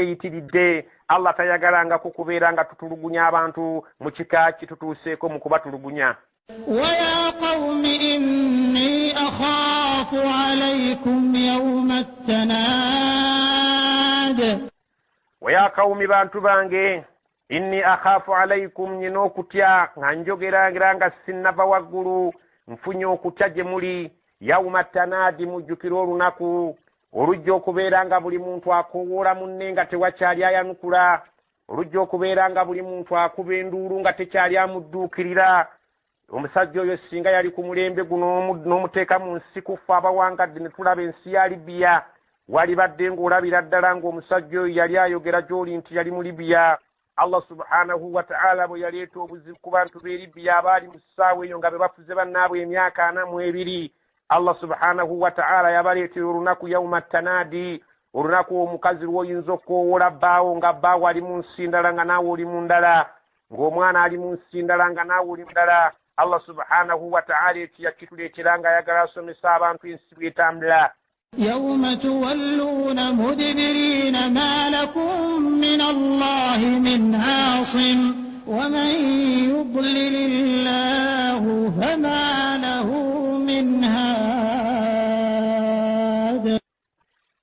yitiridde Allah tayagalanga kukubeeranga tutulugunya abantu mu kika kitutuuseeko mu kubatulugunya. ويا قوم إني أخاف عليكم يوم التناد ويا قوم bantu bange inni akhafu alaykum nyino kutya nganjogeranga sinnava waggulu nfunye okutya gye muli yawma tanadi mujjukira olunaku olujja okubeeranga buli muntu akowoola munne nga tewakyali ayanukula olujja okubeeranga buli muntu akuba enduulu nga tekyali amudduukirira. Omusajja oyo singa yali ku mulembe guno n'omuteeka mu nsi kufa abawangadde ne tulaba ensi ya Libya wali badde ng'olabira ddala ng'omusajja oyo yali ayogera gy'oli nti yali mu Libya. Allah subhanahu wa ta'ala bwe yaleeta obuzibu ku bantu b'e Libya abaali mu ssaawa eyo nga be bafuze bannaabwe emyaka 42. Allah subhanahu wa ta'ala yabaleetera olunaku yawma tanadi, olunaku omukazi lw'oyinza okukowoola bbaawo nga bbaawo ali mu nsi ndala nga naawe oli mu ndala, ng'omwana ali mu nsi ndala nga naawe oli mu ndala. Allah subhanahu wa ta'ala yakituleetera nga ayagala asomesa abantu ensi bw'etambula. يوم تولون مدبرين ما لكم من الله من عاصم ومن يضلل الله فما له من هاد.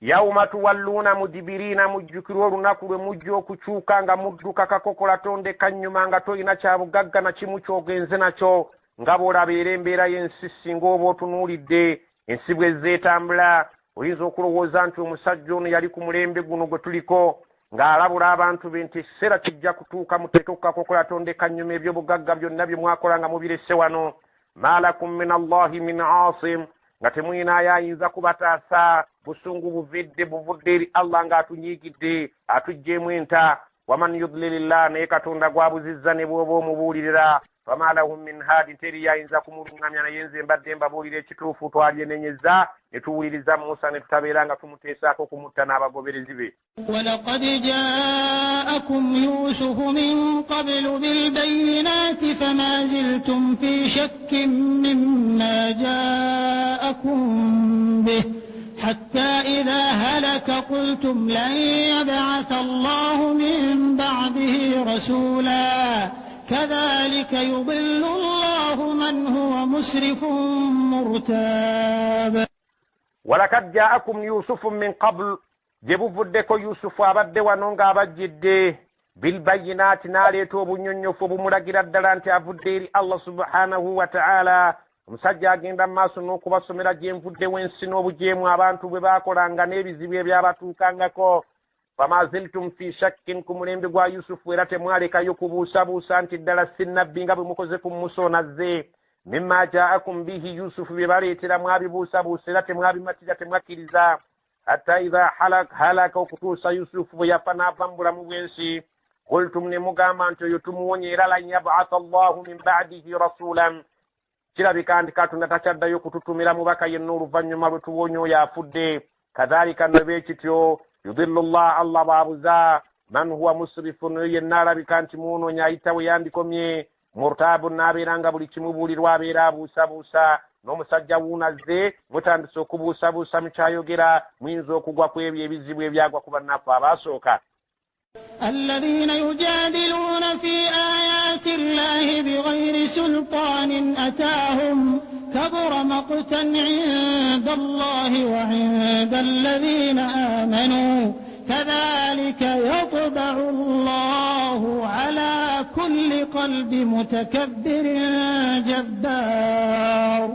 يوم تولون مدبرين mujjukira olunaku lwe mujja okukyuka nga mudduka kakokola tondeka nnyuma nga tolina kyabugagga na kimu kyogenze nakyo nga bw'olabeera embeera y'ensi singa oba otunuulidde ensi bwe zeetambula. Oyinza okulowooza nti omusajja ono yali ku mulembe guno gwe tuliko ng'alabula abantu be nti ekiseera kijja kutuuka muteeke okukakokola tondeka nnyuma ebyobugagga byonna bye mwakola nga mubirese wano. Ma lakum min Allahi min asim, nga temuyinaayo ayinza kubataasa, busungu buvudde eri Allah ng'atunyiigidde atuggyeemu enta. Waman yudlilillah, naye Katonda gwabuzizza ne bw'oba omubuulirira fama lahum min hadi, teri yayinza kumulungamya. Naye nze mbadde mbabuulira ekituufu, twalyenenyeza ne tuwuliriza Musa ne tutabeera nga tumuteesaako kumutta n'abagoberezi be. ولقد جاءكم يوسف من قبل بالبينات فما زلتم في شك مما جاءكم به حتى إذا هلك قلتم لن يبعث الله من بعده رسولا كذلك يضل الله من هو مسرف مرتاب. ولقد جاءكم يوسف من قبل، jebuvuddeko Yusufu abadde wano ng'abajjidde bilbayinaati n'aleeta obunyonnyofu obumulagira ddala nti avudde eri Allah subhanahu wa ta'ala. Omusajja agenda mu maaso n'okubasomera gye nvuddewo ensi n'obujeemu abantu bwe baakolanga n'ebizibu ebyabatuukangako. Fama ziltum fi shakkin, ku mulembe gwa Yusufu era temwalekayo kubuusabuusa nti ddala sinnabbi nga bwe mukoze ku Musa nazze. Mimma ja'akum bihi, Yusufu bye baleetera mwabibuusabuusa era temwabimatira, temwakkiriza. Hatta idha halaka, okutuusa Yusufu bwe yafa n'ava mu bulamu bw'ensi. Qultum, ne mugamba nti oyo tumuwonye era lan yab'atha Allahu min ba'dihi rasulan, kirabika nti Katonda takyaddayo kututumira mubaka yenna oluvannyuma lwe tuwonye oyo afudde. Kadhalika ne beekityo yudillu Allah bw'abuza man huwa musrifun, oyo yenna alabika nti muwonoonya ayita we yandikomye. Murtaabun, n'abeera nga buli kimubuulirwa abeera abuusabuusa. N'omusajja wuunazze mutandise okubuusabuusa mukyayogera, muyinza okugwa ku ebyo ebizibu ebyagwa ku bannaffe abaasooka. الذين يجادلون في آيات الله بغير سلطان أتاهم كبر مقتا عند الله وعند الذين آمنوا كذلك يطبع الله على كل قلب متكبر جبار.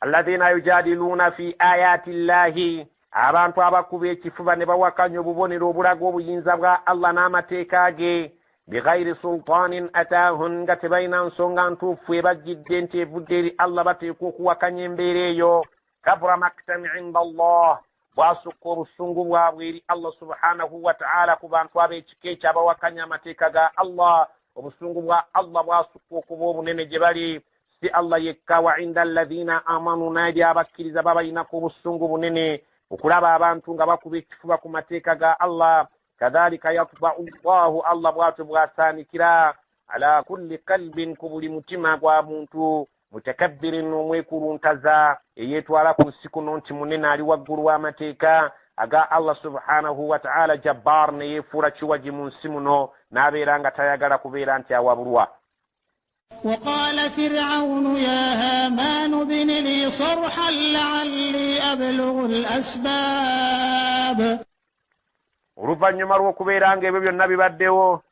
الذين يجادلون في آيات الله، abantu abakuba ekifuba ne bawakanya obubonero obulaga obuyinza bwa Allah n'amateeka ge. Bighairi sultanin ataahun, nga tebalina nsonga ntuufu ebajjidde nti evudde eri Allah, bateekwa okuwakanya embeera eyo. Kabura maktan inda Allah, bwasukka obusungu bwabwe eri Allah subhanahu wa ta'ala ku bantu ab'ekika ekyo abawakanya amateeka ga Allah. Obusungu bwa Allah bwasukka okuba obunene gye bali. Si Allah yekka, wa inda alladhina amanu, n'eri abakkiriza babalinako obusungu bunene okulaba abantu nga bakuba ekifuba ku mateeka ga Allah. Kadhalika yatba'u Allahu, Allah bw'atyo bw'asaanikira ala kulli qalbin, ku buli mutima gwa muntu mutakabbirin, omwekuluntaza eyeetwala ku nsi kuno nti munene ali waggulu w'amateeka. aga Allah subhanahu wa ta'ala jabbar ne yefura chiwaji munsimuno naberanga tayagala kubeera nti awabulwa. وقال فرعون يا هامان ابن لي صرحا لعلي أبلغ الأسباب. oluvannyuma lw'okubeeranga ebyo byonna bibaddewo,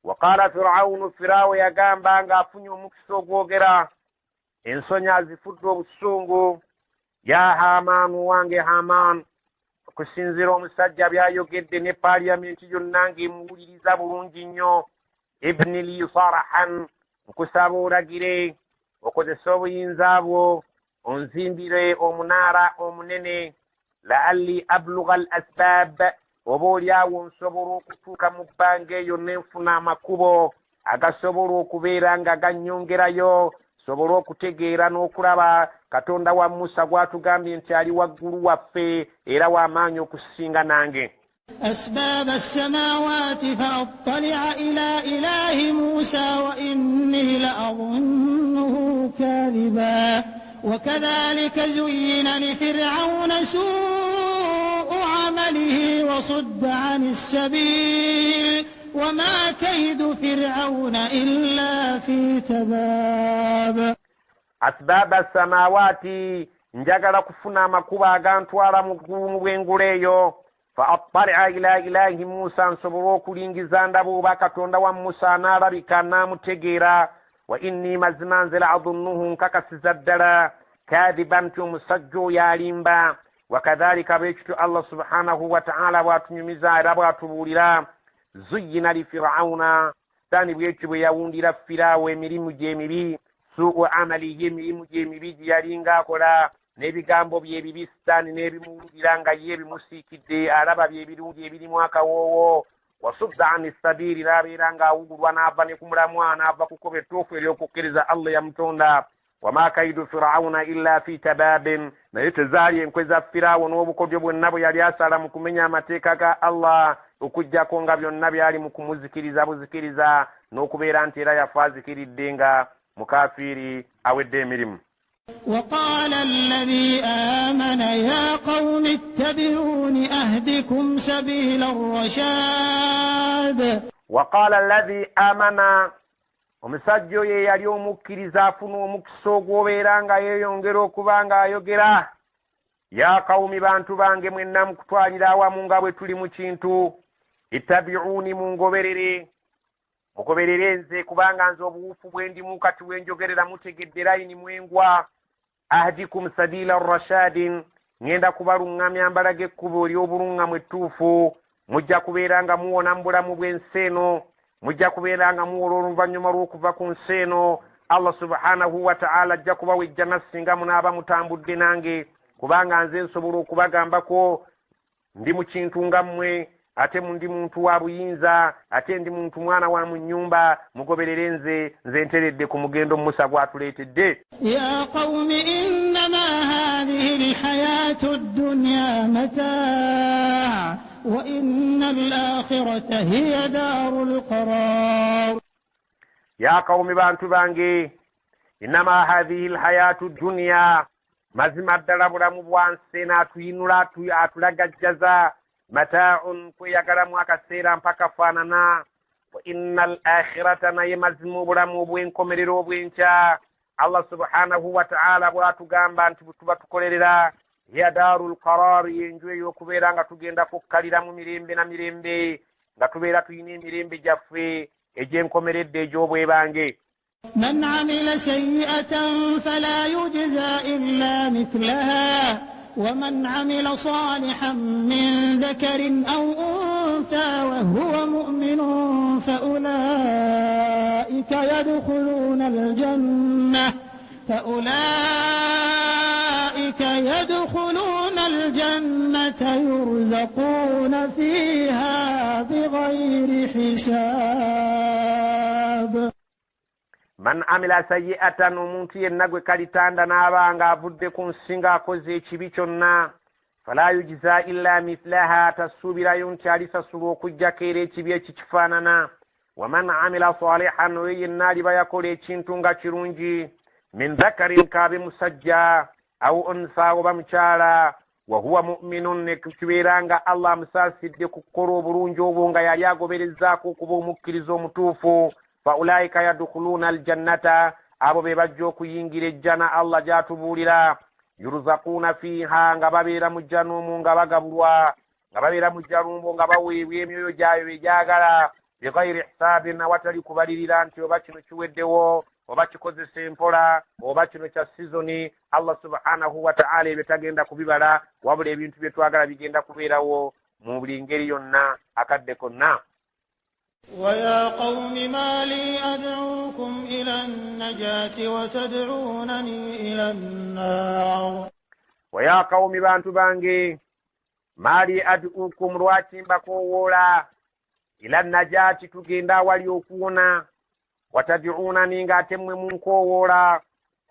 waqala firaunu firawo yagamba ng'afunye omukisa ogwogera ensonyi azifudde obusungu, ya haamaanu wange haamaan, okusinziira omusajja byayogedde ne paaliyamenti yonna ng'emuwuliriza bulungi nnyo, ibni li sarahan, nkusaba olagire okozesa obuyinza bwo onzimbire omunaara omunene, la'alli abluga al asbab, oba olyawo nsobola okutuuka mu bbanga eyo nenfuna amakubo agasobola okubeera nga gannyongerayo, sobola okutegeera n'okulaba Katonda wa Musa gw'atugambye nti ali waggulu waffe era w'amaanyi okusinga nange. أسباب السماوات فأطلع إلى إله موسى وإني لأظنه كاذبا وكذلك زين لفرعون سوء عمله وصد عن السبيل وما كيد فرعون إلا في تباب. أسباب السماوات njagala kufuna amakuba agantwala mu bw'enguleeyo, فأطلع إلى إله موسى nsobole okulingiza ndaba oba Katonda wa Musa n'alabika n'amutegeera, wa inni mazima nze la'adunnuhu nkakasiza ddala kaadhiban nti omusajja oyo alimba. Wakadhalika bwekityo Allah subhanahu wa ta'ala bw'atunyumiza era bw'atubuulira, zuyyina li firawuna, sitaani bwekyo bwe yawundira Firaawo emirimu gye emibi, suu'u amalihi, emirimu gye emibi gye yalinga akola, n'ebigambo bye ebibi sitaani n'ebimuwulira nga ye bimusiikidde, alaba bye birungi ebirimu akawoowo. Wasudda ani sabiiri, n'abeera ng'awugulwa n'ava ne ku mulamwa, n'ava ku kkoba ettoofu ery'okukkiriza Allah yamutonda. Wama kaidu firawuna illa fi tabaabin, naye tezaali enkwe za Firaawo n'obukodyo bwonna bwe yali asala mu kumenya amateeka ga Allah, okuggyako nga byonna byali mu kumuzikiriza buzikiriza, n'okubeera nti era yafa azikiridde nga mukafiiri awedde emirimu. وقال الذي آمن يا قوم اتبعون أهدكم سبيل الرشاد. وقال الذي آمن, omusajja oyo yali omukkiriza afuna omukisa ogw'obeera nga yeeyongera okuba ng'ayogera, ya kawumi bantu bange mwenna mukutwalira awamu nga bwe tuli mu kintu, ittabi'uni mungoberere, mugoberere nze kubanga nze obuwufu bwe ndimu kati wenjogerera mutegedde layini mwengwa. Ahdikum sabila rashadin, ngenda kubaluŋŋamya mbalage ekkubo ery'obuluŋŋamu ettuufu, mujja kubeera nga muwona mu bulamu bw'ensi eno, mujja kubeera nga muwola oluvannyuma lw'okuva ku nsi eno. Allah subhanahu wa ta'ala ajja kubawa ejjana singa munaaba mutambudde nange, kubanga nze nsobola okubagambako ndi mu kintu nga mmwe, ate ndi muntu wa buyinza, ate ndi muntu mwana wa mu nnyumba. Mugoberere nze nteredde ku mugendo Musa gw'atuleetedde. Ya qawmi innama hadhihi alhayatu ad-dunya mataa' wa inna al-akhirata hiya darul qarar. Ya qawmi bantu bange, innama hadhihi alhayatu ad-dunya, mazima ddala bulamu bwansi n'atuyinula atulagajjaza, mataa'un kweyagalamu akaseera mpaka faanana, wa inna al-akhirata naye mazima obulamu obw'enkomerero obw'enkya Allah subhanahu wa ta'ala bw'atugamba nti tuba tukolerera, ya darul qarar, yenju ey'okubeera nga tugenda kukkalira mu mirembe na mirembe, nga tubeera tulina emirembe gyaffe egy'enkomeredde egy'obwebange. من عمل سيئة فلا يجزى إلا مثلها ومن عمل صالحا من ذكر أو أنثى وهو مؤمن فأولئك يدخلون الجنة يرزقون فيها بغير حساب. Man amila sayyi'atan, omuntu yenna gwe kalitanda n'aba nga avudde ku nsi ng'akoze ekibi kyonna, fala yujza illa mithlaha, tasuubirayo nti alisasulwa okuggyako era ekibi ekikifaanana. Wa man amila salihan, oyo yenna aliba yakola ekintu nga kirungi, min dhakarin, kaabe musajja, aw unsa oba mukyala, wahuwa mu'minun nekukibeeranga Allah amusaasidde ku kukola obulungi obwo nga yali agoberezzaako okuba omukkiriza omutuufu. Fa ulaika yadkhuluna aljannata, abo be bajja okuyingira ejjana Allah gyatubuulira. Yurzaquna fiha, nga babeera mu jjana omwo nga bagabulwa, nga babeera mu jjalumbo nga baweebwa emyoyo gyabwe begyagala, bighayri hisaabin, awatali kubalirira nti oba kino kiweddewo, oba kikozesa empola, oba kino kya sizoni. Allah subhanahu wa ta'ala ebyo tagenda kubibala, wabula ebintu bye twagala bigenda kubeerawo mu buli ngeri yonna akadde konna. ويا قوم ما لي أدعوكم إلى النجاة وتدعونني إلى النار. ويا قوم bantu bange ما لي أدعوكم lwaki mbakowoola ila najati tugenda wali okuwona, watad'unani ng'ate mmwe munkowoola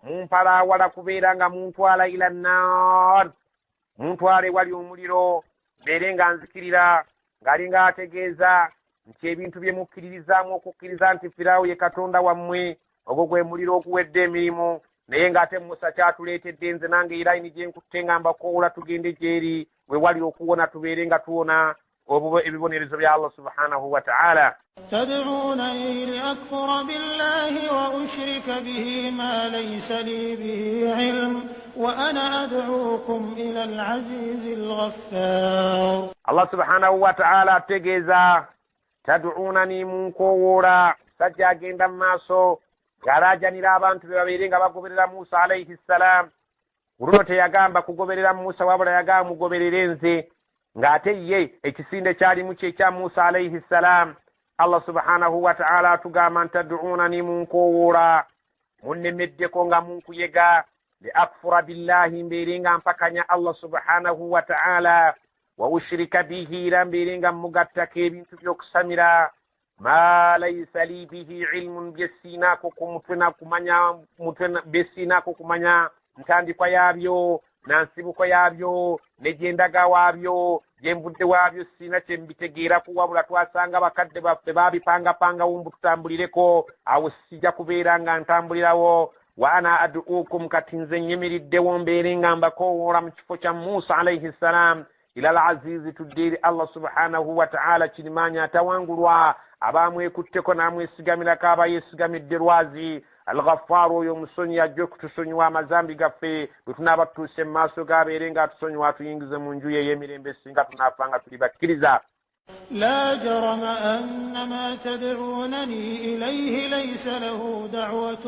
mumpalaawala kubeera nga muntwala ila nnar, muntwale wali omuliro mbeere nga nzikirira ng'ali ng'ategeeza nti ebintu bye mukkiririzaamu okukkiriza nti Firaawo ye katonda wammwe, ogwo gwe muliro oguwedde emirimu, naye ng'ate Musa kyatuleetedde nze nange irayini gye nkutte nga mbakowoola tugende gyeri we wali okuwona tubeere nga tuwona ebibonerezo bya Allah subhanahu wa ta'ala. تدعونني لأكفر بالله وأشرك به ما ليس لي به علم وأنا أدعوكم إلى العزيز الغفار. Allah subhanahu wa ta'ala ategeeza tad'unani munkowoola, sajja agenda mu maaso ng'alaajanira abantu be babeere nga bagoberera Musa alayhi salam. Oluno teyagamba kugoberera Musa wabula yagamba mugoberere nze, ng'ate ye ekisinde kyalimu kye kya Musa alayhi salam. Allah subhanahu wa ta'ala atugamba tad'unani munkowoola, munnemeddeko nga munkuyega, li akfura billahi mbeere nga mpakanya Allah subhanahu wa ta'ala, wa ushrika bihi era mbeere nga mugattako ebintu by'okusamira, ma laysa li bihi ilmun, byesiinaako ku mutwe nakumanya, byesiinaako kumanya ntandikwa yaabyo nansibuko yaabyo ne gyendaga waabyo gyembudde waabyo siina kye mbitegeerako, wabula twasanga bakadde baffe babipangapangawo mbu tutambulireko, awo sijja kubeera nga ntambulirawo. Wa ana ad'ukum, kati nze nyimiriddewo mbeere nga mbakowoola mu kifo kya Musa alayhi salam, ila al-azizi, tudde eri Allah subhanahu wa ta'ala kirimaanyi atawangulwa, abamwekutteko n'amwesigamirako aba yeesigamidde lwazi, al-Ghaffar, oyo omusonyi ajja okutusonyiwa amazambi gaffe bwe tunaaba tutuuse mu maaso g'abeere nga atusonyiwa atuyingize mu nju ye ey'emirembe singa tunaafa nga tuli bakkiriza. لا جرم أن ما تدعونني إليه ليس له دعوة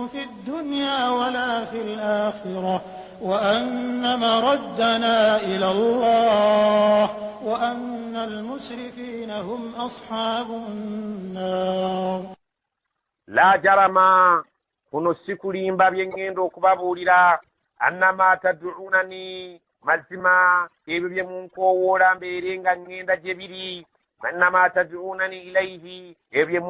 في الدنيا ولا في الآخرة وأن مردنا إلى الله وأن المسرفين هم أصحاب النار. لا جرم kuno sikulimba bye ngenda okubabuulira, annama tad'unani, mazima ebyo bye munkowoola mbeere nga ngenda gye biri, annama tad'unani ilayhi, ebyo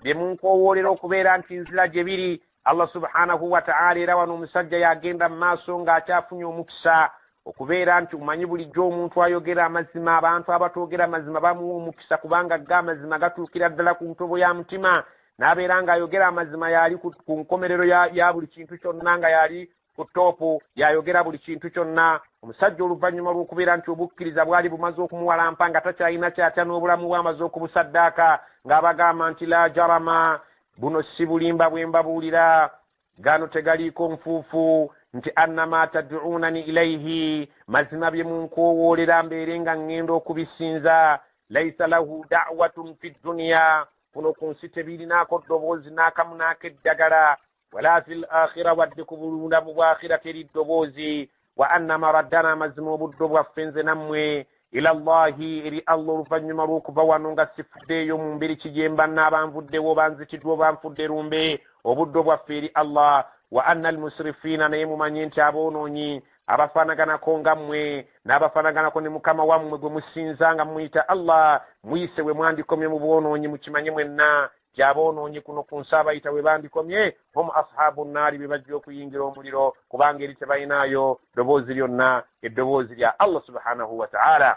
bye munkowoolera okubeera nti nzira gye biri. Allah subhanahu wa ta'ala era wano omusajja yagenda mu maaso ng'akyafunye omukisa okubeera nti umanyi bulijjo omuntu ayogera amazima, abantu abatoogera amazima bamuwa omukisa kubanga amazima gatuukira ddala ku ntobo ya mutima, n'abeera ng'ayogera amazima yali ku nkomerero ya buli kintu kyonna, nga yali ku toopu yayogera buli kintu kyonna. Omusajja oluvannyuma lw'okubeera nti obukkiriza bwali bumaze okumuwalampa nga takyalina kyatya n'obulamu bwamaze okubusaddaaka, ng'abagamba nti la jarama, buno si bulimba bwe mbabuulira, gano tegaliiko nfuufu, nti annama tad'unani ilayhi, mazima bye munkowoolera mbeere nga ngenda okubisinza, laysa lahu da'watun fi dunya, kuno ku nsi tebirinaako ddoboozi n'akamu n'akeddagala, wala fil akhira, wadde ku bulamu bwa akhira teri ddoboozi. Wa anna maraddana, mazima obuddo bwaffe nze nammwe, ila Allahi, eri Allah, oluvannyuma lw'okuva wano nga sifuddeeyo mu mbiri kijemba n'abanvuddewo banzikiddwa banfudde lumbe, obuddo bwaffe eri Allah. Wa anna almusrifiina, naye mumanye nti aboonoonyi abafaanaganako nga mmwe n'abafaanaganako ne mukama wammwe gwe musinza nga muyita Allah, muyise we mwandikomye mu boonoonyi, mukimanye mwenna gy'aboonoonyi kuno ku nsi abayita we bandikomye, hum ashabu nnaari, be bajja okuyingira omuliro, kubanga eri tebalinayo ddoboozi lyonna, eddoboozi lya Allah subhanahu wa ta'ala.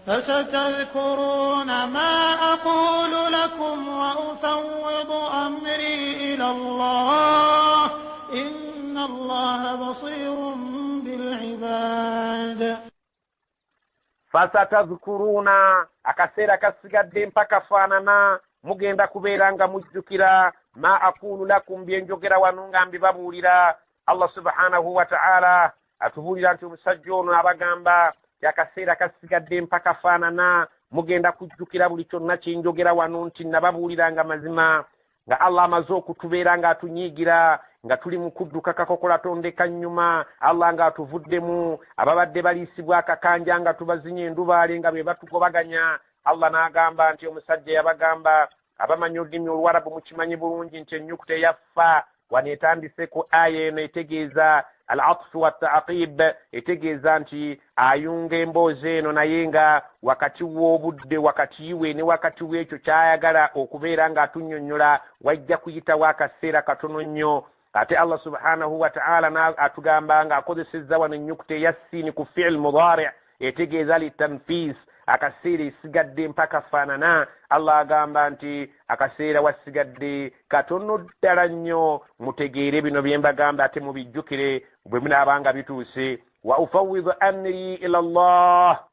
فستذكرون ما أقول لكم وأفوض أمري إلى الله إن الله بصير بالعباد. fasatadhkuruna akaseera kasigadde mpaka faanana mugenda kubeera nga mujjukira ma aqulu lakum byenjogera wano nga mbibabuulira. Allah subhanahu wa ta'ala atubuulira nti omusajja ono abagamba ti akaseera kasigadde mpaka faanana mugenda kujjukira buli kyonna kyenjogera wano nti nababuulira nga mazima, nga Allah amaze okutubeera nga atunyiigira nga tuli mu kudduka kakokola tondeka nnyuma, Allah nga atuvuddemu, ababadde baliisibwa akakanja nga tubazinye endubaale nga be batugobaganya. Allah n'agamba nti omusajja yabagamba abamanyi olulimi Oluwarabu mukimanyi bulungi nti ennyukuta eyaffa wano etandise ku aya eno etegeeza al-atfu wa ta'qib, etegeeza nti ayunga emboozi eno naye nga wakati w'obudde wakati we ne wakati w'ekyo kyayagala okubeera ng'atunnyonnyola wajja kuyitawo akaseera katono nnyo. Ate Allah subhanahu wa ta'ala atugamba ng'akozesezza wano ennyukuta eya siini ku fi'l mudari' etegeeza litanfis, akaseera esigadde mpaka faanana. Allah agamba nti akaseera wasigadde katono ddala nnyo, mutegeere bino bye mbagamba ate mubijjukire bwe munaabanga bituuse. Wa ufawwidu amri ila Allah,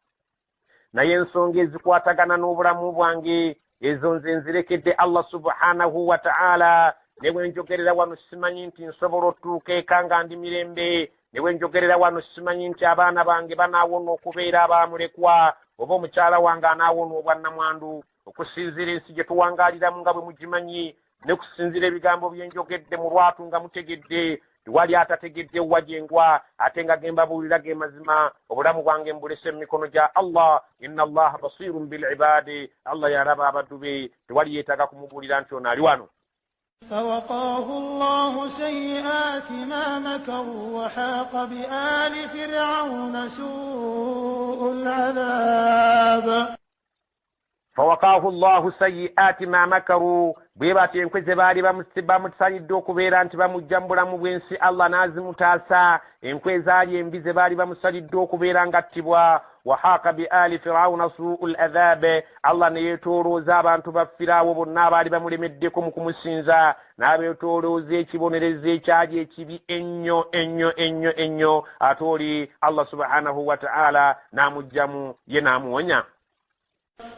naye ensonga ezikwatagana n'obulamu bwange ezo nze nzirekedde Allah subhanahu wa ta'ala. Ne bwe njogerera wano simanyi nti nsobola otuuka eka nga ndi mirembe, ne bwe njogerera wano simanyi nti abaana bange banaawona okubeera abaamulekwa oba omukyala wange anaawona obwannamwandu, okusinziira ensi gye tuwangaaliramu nga bwe mugimanyi, ne kusinziira ebigambo bye njogedde mu lwatu nga mutegedde. Tewali atategedde wa gyengwa ate nga gembabuulira ge mazima. Obulamu bwange mbulese mu mikono gya Allah. Inna Allaha basirun bil ibadi, Allah yaraba abaddu be, tewali yeetaaga kumubuulira nti ono ali wano. فوقاه الله سيئات ما مكروا وحاق بآل فرعون سوء العذاب. فوقاه الله سيئات ما مكروا, bwe batyo enkwe ze baali bamusalidde okubeera nti bamujja mu bulamu bw'ensi Allah n'azimutaasa, enkwe zaali embi ze baali bamusalidde okubeera ngattibwa. Wahaaka bi ali firawuna su'ul adhab, Allah ne yeetoolooza abantu ba Firaawo bonna abaali bamulemeddeko mu kumusinza, n'abeetoolooza ekibonerezo ekyali ekibi ennyo ennyo ennyo ennyo. Ate oli Allah subhanahu wa ta'ala n'amugjamu ye n'amuwonya.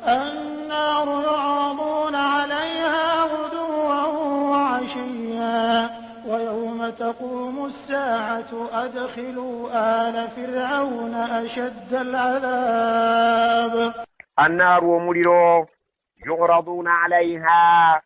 النار يعرضون عليها غدوا وعشيا ويوم تقوم الساعة أدخلوا آل فرعون أشد العذاب. النار ومليرو يعرضون عليها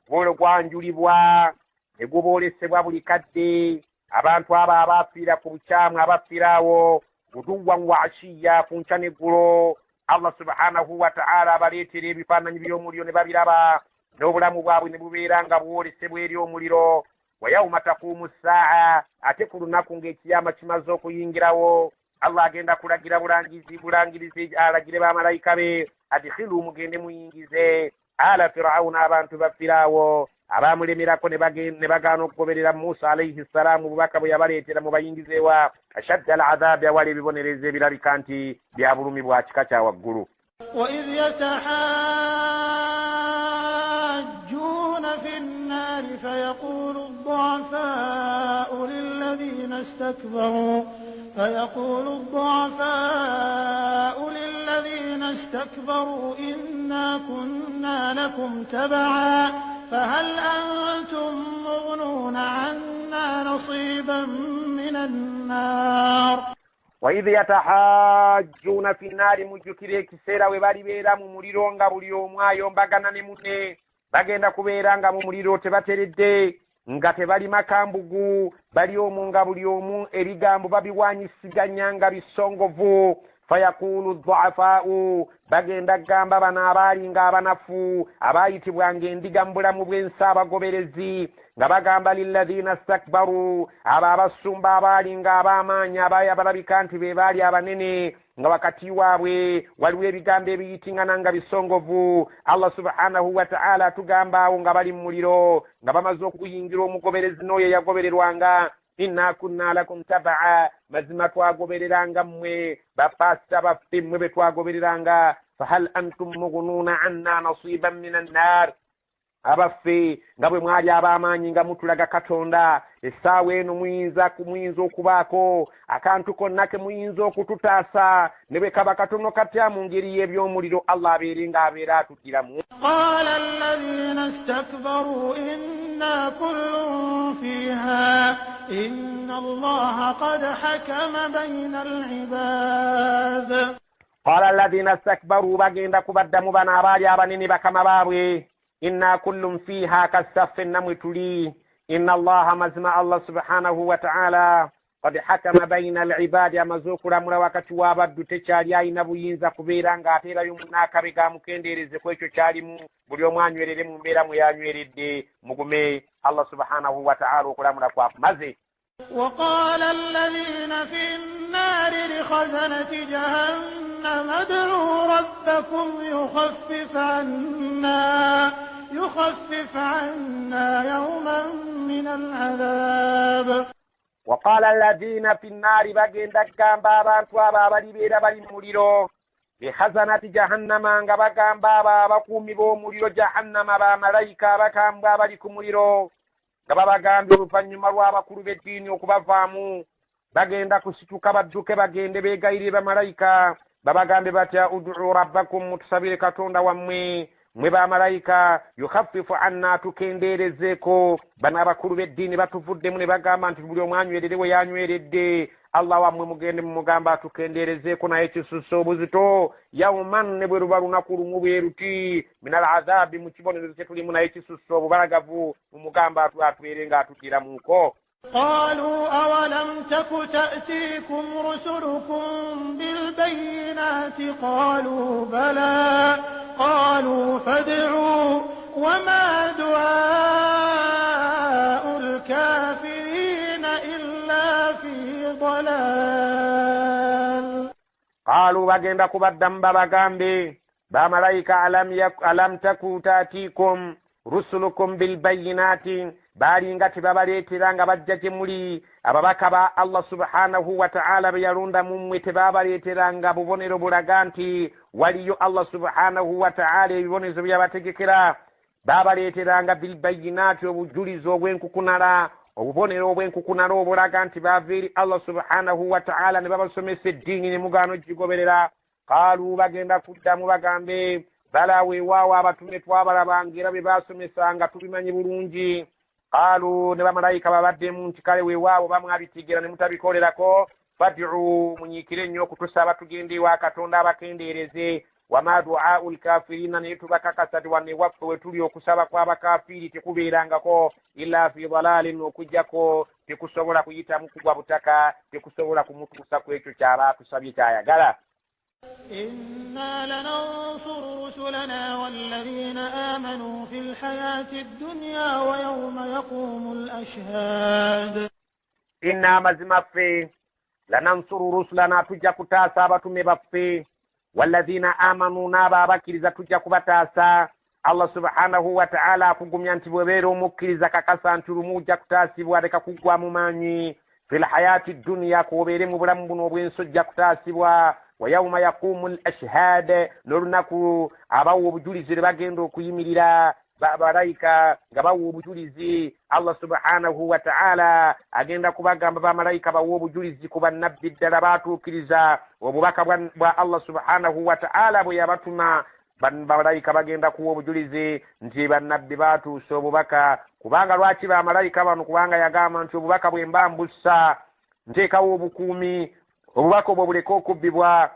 gwanjulibwa ne guboolesebwa buli kadde abantu abo abafiira ku bukyamu abafiraawo guduwan wa ashiya ku nkya n'eggulo. Allah subhanahu wa ta'ala abaleetera ebifaananyi by'omuliro ne babiraba, n'obulamu bwabwe ne bubeera nga bwolesebwa eri omuliro. Wa yawma taqumu ssaa, ate ku lunaku ng'ekiyama kimaze okuyingirawo, Allah agenda kulagira bulangirizi alagire bamalayika be, adkhilu mugende muyingize ala firawuna abantu ba Firaawo abaamulemerako ne bagaana okugoberera Musa alayhi salaamu bubaka bwe yabaleetera mu bayingizeewa ashadda al-adhaabi, awali ebibonerezo ebirabika nti bya bulumi bwa kika kya waggulu. وإذ يتحاجون في النار فيقول الضعفاء للذين استكبروا إنا كنا لكم تبعا فهل أنتم مغنون عنا نصيبا من النار. وإذ يتحاجون في النار, mujjukire ekiseera we balibeera mu muliro nga buli omu ayombagana ne munne, bagenda kubeera nga mu muliro tebateredde, nga tebali makambugu, bali omu nga buli omu ebigambo babiwanyisiganya nga bisongovu. Fayaqulu dhu'afaa'u, bagenda gamba bano abaali nga abanafu abaayitibwanga endiga mu bulamu bw'ensi abagoberezi, nga bagamba lilladhina stakbaru, abo abasumba abaali nga ab'amaanyi abalabika nti be baali abanene, nga wakati waabwe waliwo ebigambo ebiyitingana nga bisongovu. Allah subhanahu wa ta'ala atugamba awo nga bali mu muliro, nga bamaze okuyingira omugoberezi n'oyo yagobererwanga. Inna kunna lakum tabaa, mazima twagobereranga mmwe, bapasita baffe mmwe be twagobereranga. Fahal antum mughnuna anna nasiban minan nar, abaffe nga bwe mwali ab'amaanyi nga mutulaga Katonda essaawa eno muyinza okubaako akantu konna ke muyinza okututaasa ne bwe kaba katono katya mu ngeri y'ebyomuliro Allah abeere ng'abeera atugiramu. قال الذين استكبروا إنا كل فيها إن الله قد حكم بين العباد. قال الذين استكبروا bagenda kubaddamu bano abaali abanene bakama baabwe inna kullum fiha kasaffe namwe tuli inna allaha mazima Allah subhanahu wa ta'ala qad hakama bayna al-ibadi amaze okulamula wakati w'abaddu tekyali alina buyinza kubeera ng'ateerayo munaakabe gamukendeereze ku ekyo kyalimu buli omu anywerere mu mbeera mwe yanyweredde mugume Allah subhanahu wa ta'ala okulamula kwakumaze. وقال الذين في النار لخزنة جهنم ادعوا ربكم يخفف عنا يوما من العذاب. وقال الذين في النار bagenda kugamba abantu abo abalibeera bali mu muliro bihazanati jahannama nga bagamba abo abakuumi b'omuliro jahannama bamalayika abakambwe abali ku muliro nga babagambye oluvannyuma lw'abakulu b'eddiini okubavaamu bagenda kusituka badduke bagende beegayirire bamalayika babagambe batya ud'u rabbakum mutusabire Katonda wammwe mwe bamalayika yukhaffifu anna tukendeerezeeko bano abakulu b'eddiini batuvuddemu ne bagamba nti buli omwanywerere we yanyweredde Allah wammwe mugende mumugamba atukendeerezeeko naye kisusse obuzito yawman ne bwe luba lunaku lumu bwe ruti minal azabi mu kibonerezo kye tulimu naye kisusse obubalagavu mumugamba atubeere ng'atugiramuuko. قالوا أولم تك تأتيكم رسلكم بالبينات قالوا بلى قالوا فادعوا وما دعاء الكافرين إلا في ضلال. قالوا bagenda kubaddamu babagambe bamalayika alam taku taatikum rusulukum bilbayinati baali nga tebabaleetera nga bajja gye muli ababaka ba Allah subhanahu wa ta'ala be yalonda mu mmwe tebabaleetera nga bubonero bulaga nti waliyo Allah subhanahu wa ta'ala ebibonezo byabategekera babaleetera nga bilbayinati obujulizi obw'enkukunala obubonero obw'enkukunala obulaga nti baava eri Allah subhanahu wa ta'ala ne babasomesa eddiini ne mugaano gigoberera. Qaalu bagenda kuddamu bagambe bala weewaawo abatume twabalabanga era be baasomesanga tubimanyi bulungi. Qaalu ne bamalayika babaddemu nti kale weewaawo bamwabitigira ne mutabikolerako fad'u munyiikire nnyo okutusaba tugende ewa Katonda abakendeereze wama du'aa'u lkafirina naye tubakakasa ti wanne waffe we tuli okusaba kw'abakafiiri tekubeerangako illa fi dalalin okujjako tekusobola kuyitamu kugwa butaka tekusobola kumutuusa ku ekyo kyaba atusabye kyayagala. إنا لننصر رسلنا والذين آمنوا في الحياة الدنيا ويوم يقوم الأشهاد. إنا مزمفي لننصر رسلنا تجا كتاسا باتم بفي والذين آمنوا نابا بكرزا تجا كبتاسا الله سبحانه وتعالى كقوم ينتبوبيرو مكرزا ككسا انترمو جا كتاسي بوادك كقوام ماني في الحياة الدنيا كوبيري مبرمبن وبينسو جا كتاسي ويوم يقوم الأشهاد نرنكو أباو بجوليزي bagendo kuyimirira bamalayika nga bawa obujulizi Allah subhanahu wa ta'ala agenda kubagamba bamalayika bawa obujulizi ku bannabbi ddala baatuukiriza obubaka bwa Allah subhanahu wa ta'ala bwe yabatuma bamalayika bagenda kuwa obujulizi nti bannabbi baatuuse obubaka kubanga lwaki bamalayika bano kubanga yagamba nti obubaka bwe mba mbussa nteekawo obukuumi obubaka obwo buleka okubbibwa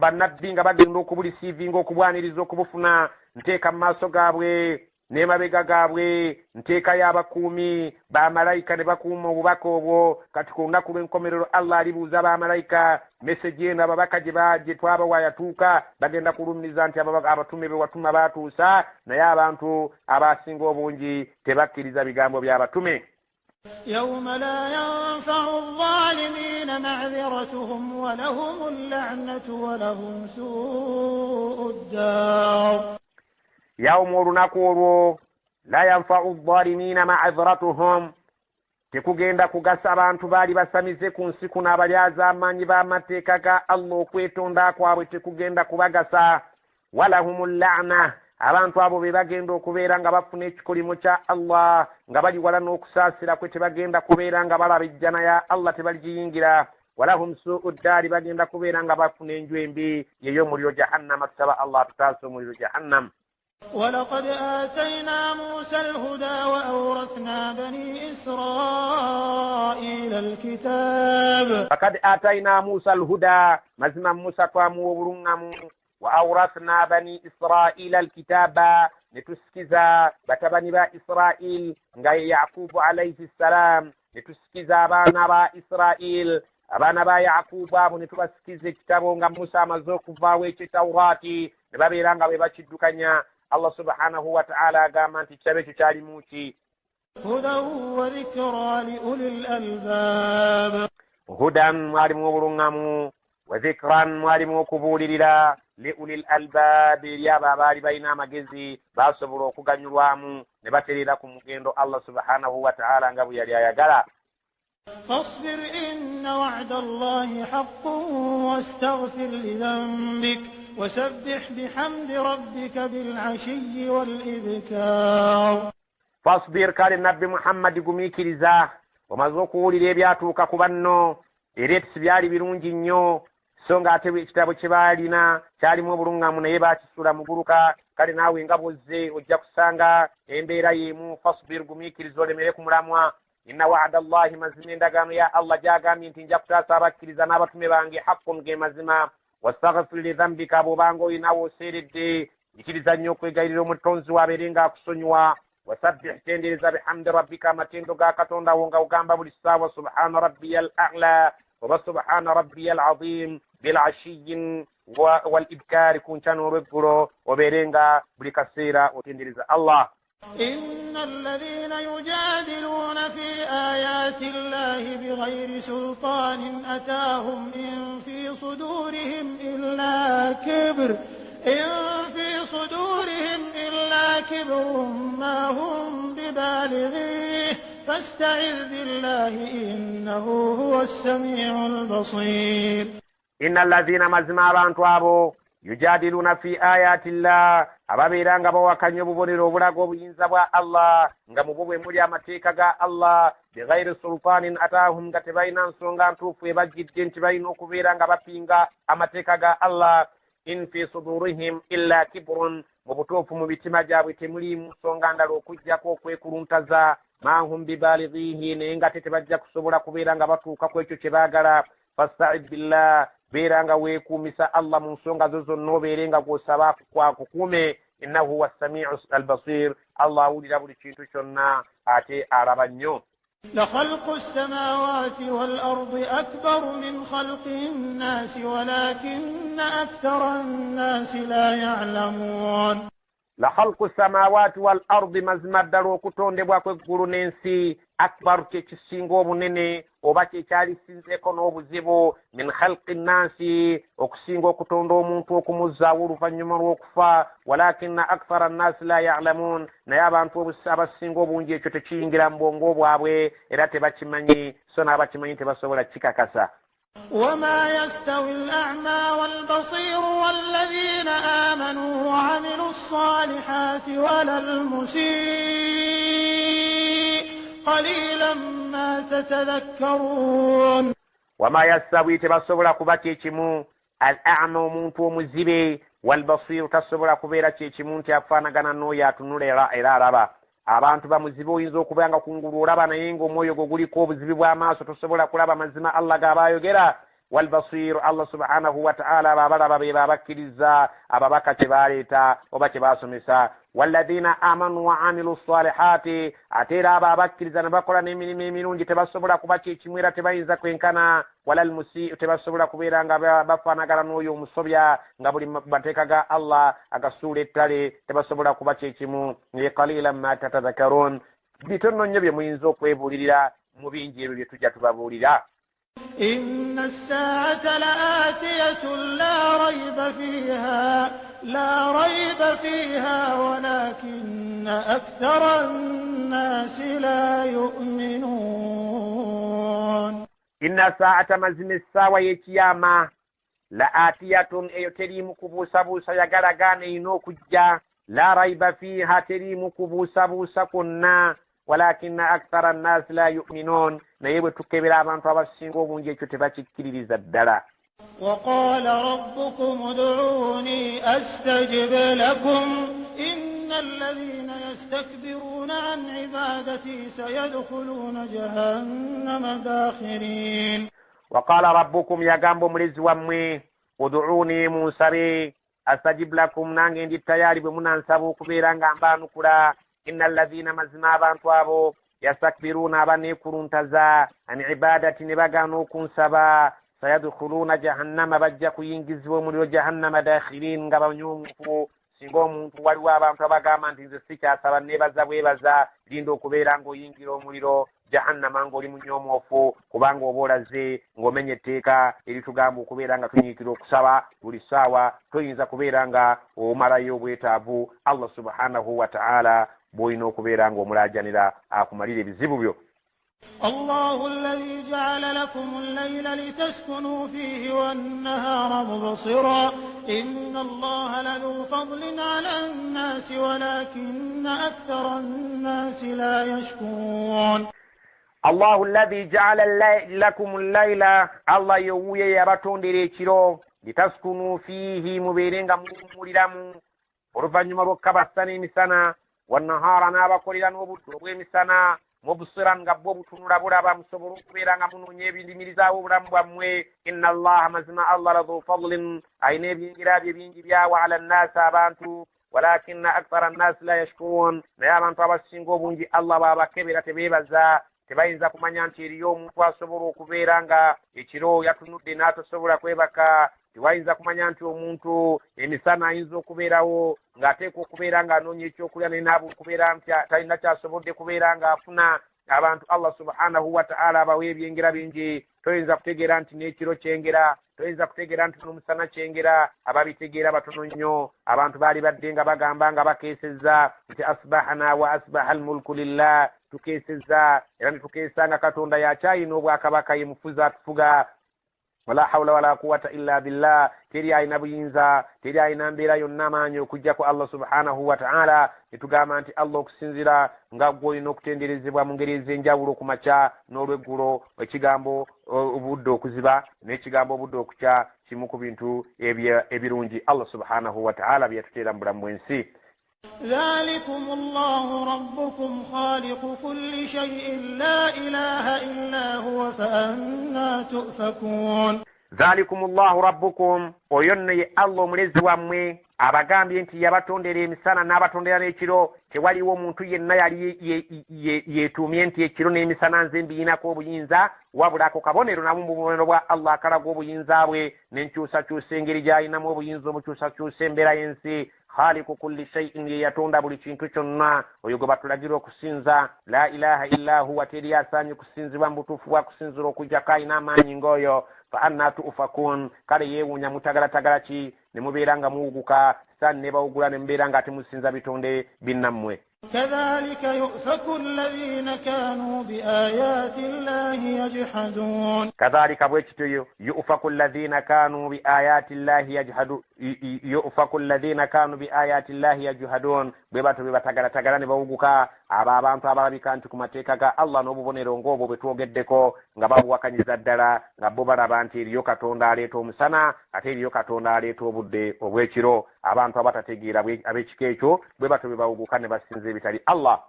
bannabbi nga bagenda okubulisiivinga okubwaniriza okubufuna nteeka mu maaso gaabwe n'emabega gaabwe nteekayo abakuumi bamalayika ne bakuuma obubaka obwo kati ku lunaku lw'enkomerero Allah alibuuza bamalayika meseji eno ababaka gye twabawa yatuuka bagenda kulumiriza nti abatume be watuma baatuusa naye abantu abasinga obungi tebakkiriza bigambo by'abatume. يوم لا ينفع الظالمين معذرتهم ولهم اللعنة ولهم سوء الدار. يوم olwo la yanfa'u الظالمين معذرتهم tekugenda kugasa abantu baali basamize ku nsi kuno abalyaza amaanyi b'amateeka ga Allah okwetonda kwabwe tekugenda kubagasa walahum la'na abantu abo be bagenda okubeera nga bafuna ekikolimo kya Allah nga bali wala n'okusaasira kwe tebagenda kubeera nga balaba ejjana ya Allah tebaligiyingira walahum su'u ddaari bagenda kubeera nga bafuna enju embi yey'omuliro jahannama tusaba Allah tutaase omuliro jahannam. ولقد آتينا موسى الهدى وأورثنا بني إسرائيل الكتاب. فقد آتينا موسى الهدى مزما موسى قاموا وبرنغم وأورثنا بني إسرائيل الكتاب نتسكزا بتبني با إسرائيل غاي يعقوب عليه السلام نتسكزا بانا با إسرائيل abana ba Yakubu abo ne tubasikiza ekitabo nga Musa amaze okuvaawo ekitawuraati ne babeera nga bwe bakiddukanya. Allah subhanahu wa ta'ala agamba nti kitabo ekyo kyalimu ki? hudan wa dhikra li ulil albab. Hudan mwalimu obulungamu, wa dhikran mwalimu okubuulirira li ulil albab eri abo abaali balina amagezi baasobola okuganyulwamu ne batereera ku mugendo Allah subhanahu wa ta'ala nga bwe yali ayagala. فاصبر إن وعد الله حق واستغفر لذنبك وسبح بحمد ربك بالعشي والإبكار. فاصبر قال النبي محمد قميكرزا ومزوكولي لبياتوك كبانو إريت سبيالي برونجي نيو songa ate ekitabo kye baalina kyalimu obulungamu naye baakisula muguruka kale naawe nga bwozze ojja kusanga embeera y'emu. fasbir gumiikiriza olemere ku mulamwa. inna wa'da Allahi mazima endagaano ya Allah gyagambye nti nja kutaasa abakkiriza n'abatume bange haqqun ge mazima. wastaghfir li dhambika bw'obanga olinawo oseeredde ikiriza nnyo okwegayirira omutonzi wabeere ng'akusonyiwa. wasabbih tendereza bihamdi rabbika amatendo ga katonda wo nga ogamba buli ssaawa subhana rabbiyal a'la oba subhana rabbiyal azim bil'ashiyyin wal ibkari ku nkya n'olweggulo obeere nga buli kaseera otendereza Allah. إن الذين يجادلون في آيات الله بغير سلطان أتاهم إن في صدورهم إلا كبر ما هم ببالغيه فاستعذ بالله إنه هو السميع البصير. إن الذين مزما abantu abo yujadiluna fi ayati llah ababeera nga bawakanya obubonero obulaga obuyinza bwa Allah nga mu bwo bwe muli amateeka ga Allah bighairi sultanin ataahum nga tebalina nsonga ntuufu ebajjidde nti balina okubeera nga bapinga amateeka ga Allah. in fi sudurihim illa kibrun mu butuufu mu mitima gyabwe temuliimu nsonga ndala okuggyako okwekuluntaza ma hum bibalighihi naye nga tebajja kusobola kubeera nga batuuka ku ekyo kye baagala. fasta'id billah beera nga weekuumisa Allah mu nsonga zo zonna obeere nga gw'osaba kwakukuume. innahu huwa samiu albasir Allah awulira buli kintu kyonna ate alaba nnyo. لخلق السماوات والأرض أكبر من خلق الناس ولكن أكثر الناس لا يعلمون. لخلق السماوات والأرض مزمدر وكتوندبwa kw'eggulu n'ensi akbaru kye kisinga obunene oba kye kyalisinzeko n'obuzibu min khalqi nnansi okusinga okutonda omuntu okumuzzaawo oluvannyuma lw'okufa. walakinna akthara nnasi la ya'lamun naye abantu abasinga obungi ekyo tekiyingira mu bwongo bwabwe era tebakimanyi so n'abakimanyi tebasobola kikakasa. وما يستوي الأعمى والبصير والذين آمنوا وعملوا الصالحات ولا المسيء قليلا ما تتذكرون. وما يستوي تبصبر كباتي كمو الأعمى منتو مزيبي والبصير تصبر كبيرا كمو تيافانا غانا نويا تنولي إلى ربا. abantu bamuzibe oyinza okubeera nga kungulu olaba naye ng'omwoyo gwo guliko obuzibi bw'amaaso tosobola kulaba mazima Allah g'abaayogera. walbasir Allah subhanahu wa ta'ala abalaba be babakkiriza ababaka kye baleeta oba kye baasomesa. walladhina amanu wa amilu salihati ate era abo abakkiriza ne bakola n'emirimu emirungi tebasobola kuba kyekimu era tebayinza kwenkana. walal musii'u tebasobola kubeera nga bafaanagana n'oyo omusobya nga buli mateeka ga Allah agasuula ettale tebasobola kuba kyekimu. ye qalilan ma tatadhakkarun bitono nnyo bye muyinza okwebuulirira mu bingi ebyo bye tujja tubabuulira. إن الساعة لآتية لا ريب فيها ولكن أكثر الناس لا يؤمنون. إن الساعة مزم الساوى يكياما لآتية أيتريم كبوسا بوسا يغرغان إنو كجا la raiba fiha terimu kubuusabuusa kwonna walakinna akthara nnasi la yuminun naye bwe tukebera abantu abasinga obungi ekyo tebakikkiririza ddala. وقال ربكم ادعوني أستجب لكم إن الذين يستكبرون عن عبادتي سيدخلون جهنم داخرين. وقال ربكم يغامب ملزي وامwe ادعوني منسبي astajib lakum nange ndi tayari bwe munansaba okubeera nga mbaanukula. inna alladhina mazina abantu abo yastakbiruna abaneekuluntaza an ibadati ne bagaana okunsaba sayadkhuluna jahannama bajja kuyingizibwa omuliro jahannama dakhirin nga banyumufu. singa omuntu waliwo abantu abagamba nti nze sikyasaba neebaza bwebaza linda okubeera ng'oyingira omuliro jahannama ng'oli munyomoofu kubanga oba olaze ng'omenya etteeka eritugamba okubeera nga tunyiikira okusaba buli ssaawa toyinza kubeera nga omalayo obwetaavu Allah subhanahu wa ta'ala bw'olina okubeera ng'omulaajanira akumalira ebizibu byo. الله الذي جعل لكم الليل لتسكنوا فيه والنهار مبصرا إن الله لذو فضل على الناس ولكن أكثر الناس لا يشكرون. الله الذي جعل لكم الليل الله يووي يباتوندير ekiro لتسكنوا فيه mubeerenga muliramu oluvannyuma lw'okkabasana emisana wannahara n'abakolera n'obudde obw'emisana mubusiran nga bwo butunula bulaba musobola okubeera nga munoonya ebindimirizaawo obulamu bwammwe. inna allaha mazima allah ladhu fadlin ayina ebyingira bye bingi byawa ala nnaasi abantu walakinna akthara nnasi la yashkurun naye abantu abasinga obungi allah baabakebera tebeebaza tebayinza kumanya nti eriyo omuntu asobola okubeera nga ekiro yatunudde n'atosobola kwebaka. tewayinza kumanya nti omuntu emisana ayinza okubeerawo ng'ateekwa okubeera ng'anoonya ekyokulya naye naabwe okubeera nti talina kyasobodde kubeera ng'afuna. abantu Allah subhanahu wa ta'ala abawa ebyengera bingi. toyinza kutegeera nti n'ekiro kyengera, toyinza kutegeera nti n'omusana kyengera. ababitegeera batono nnyo. abantu baali badde nga bagamba nga bakeesezza nti asbahana wa asbaha almulku lillah, tukeesezza era ne tukeesa nga katonda yakyayina obwakabaka ye mufuzi atufuga. wala hawla wala quwwata illa billah. teri ayina buyinza, teri ayina mbeera yonna amaanyi okujja ku Allah subhanahu wa ta'ala. netugamba nti Allah okusinzira nga gw'olina okutenderezebwa mu ngeri ez'enjawulo ku makya n'olweggulo. ekigambo obudde okuziba n'ekigambo obudde okukya kimu ku bintu ebirungi Allah subhanahu wa ta'ala bye yatuteera mu bulamu bw'ensi. ذلكم الله ربكم خالق كل شيء لا إله إلا هو فأنا تؤفكون. ذلكم الله ربكم oyonne Allah omulezi wammwe abagambye nti yabatondera emisana n'abatondera n'ekiro. tewaliwo omuntu yenna yali yeetuumye nti ekiro n'emisana nze mbiyinako obuyinza wabula ako kabonero namu mu bubonero bwa Allah akalaga obuyinza bwe n'enkyusakyusa engeri gy'alinamu obuyinza omukyusakyusa embeera y'ensi. khaliqu kulli shay'in ye yatonda buli kintu kyonna oyo gwe batulagira okusinza. la ilaha illa huwa teri asaanye kusinzibwa mu butuufu bwa kusinzira okujjako ayina amaanyi ng'oyo. fa anna tu'fakun kale yeewuunya mutagalatagala ki ne mubeera nga muwuguka sani ne bawugula ne mubeera nga temusinza bitonde binnammwe. كذلك يؤفك الذين كانوا بآيات الله يجحدون. كذلك بوجهتو يؤفك الذين كانوا بآيات الله يجحدون. يؤفك الذين كانوا بآيات الله يجحدون. bebatagala ne bawuguka abo abantu abalabika nti ku mateeka ga Allah n'obubonero ng'obwo bwe twogeddeko nga babuwakanyiza ddala nga bo balaba nti eriyo katonda aleeta omusana ate eriyo katonda aleeta obudde obw'ekiro. abantu abatategeera ab'ekika ekyo bwe bato be bawuguka ne basinza ebitali Allah.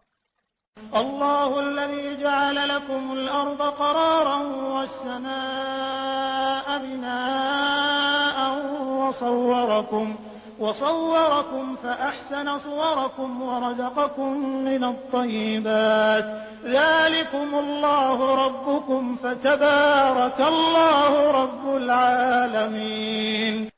الله الذي جعل لكم الأرض قرارا والسماء بناء وصوركم فأحسن صوركم ورزقكم من الطيبات. ذلكم الله ربكم فتبارك الله رب العالمين.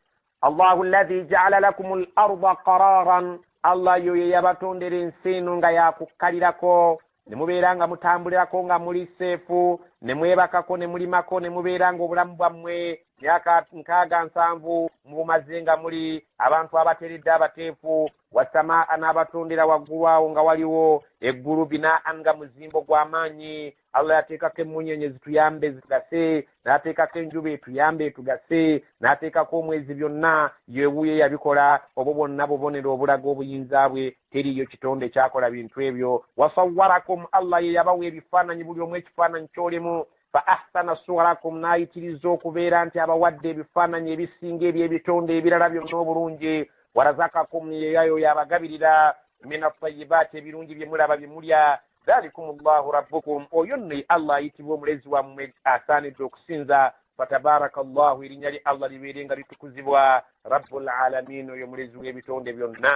الله الذي جعل لكم الأرض قرارا. Allah yo yabatondera ensi eno nga yakukkalirako ne mubeera nga mutambulirako nga muli seefu ne mwebakako ne mulimako ne mubeera nga obulamu bwammwe myaka 67 mumazenga muli abantu abateredde abateefu wasamaa n'abatondera waggulu awo nga waliwo eggulu binaan nga muzimbo gw'amaanyi Allah yateekako emmunyeenye zituyambe zitugase n'ateekako enjuba etuyambe etugase n'ateekako omwezi byonna yewuye yabikola obwo bwonna bubonero obulaga obuyinza bwe teriyo kitonde kyakola bintu ebyo wasawwarakum Allah ye yabawa ebifaananyi buli omu ekifaananyi ky'olimu fa ahsana suwarakum n'ayitiriza okubeera nti abawadde ebifaananyi ebisinga eby'ebitonde ebirala byonna obulungi warazakakum yeyayo yabagabirira min at-tayyibaati ebirungi bye mulaba bye mulya dhalikumullahu rabbukum oyo nno Allah ayitibwa omulezi wammwe asaanidde okusinza fatabarakallahu erinnya lye Allah libeere nga litukuzibwa rabbul alamin oyo mulezi w'ebitonde byonna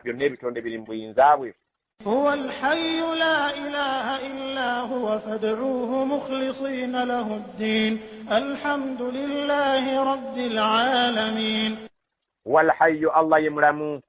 byonna ebitonde biri mu buyinza bwe هو الحي لا إله إلا هو فادعوه مخلصين له الدين الحمد لله رب العالمين هو الحي الله يمرمو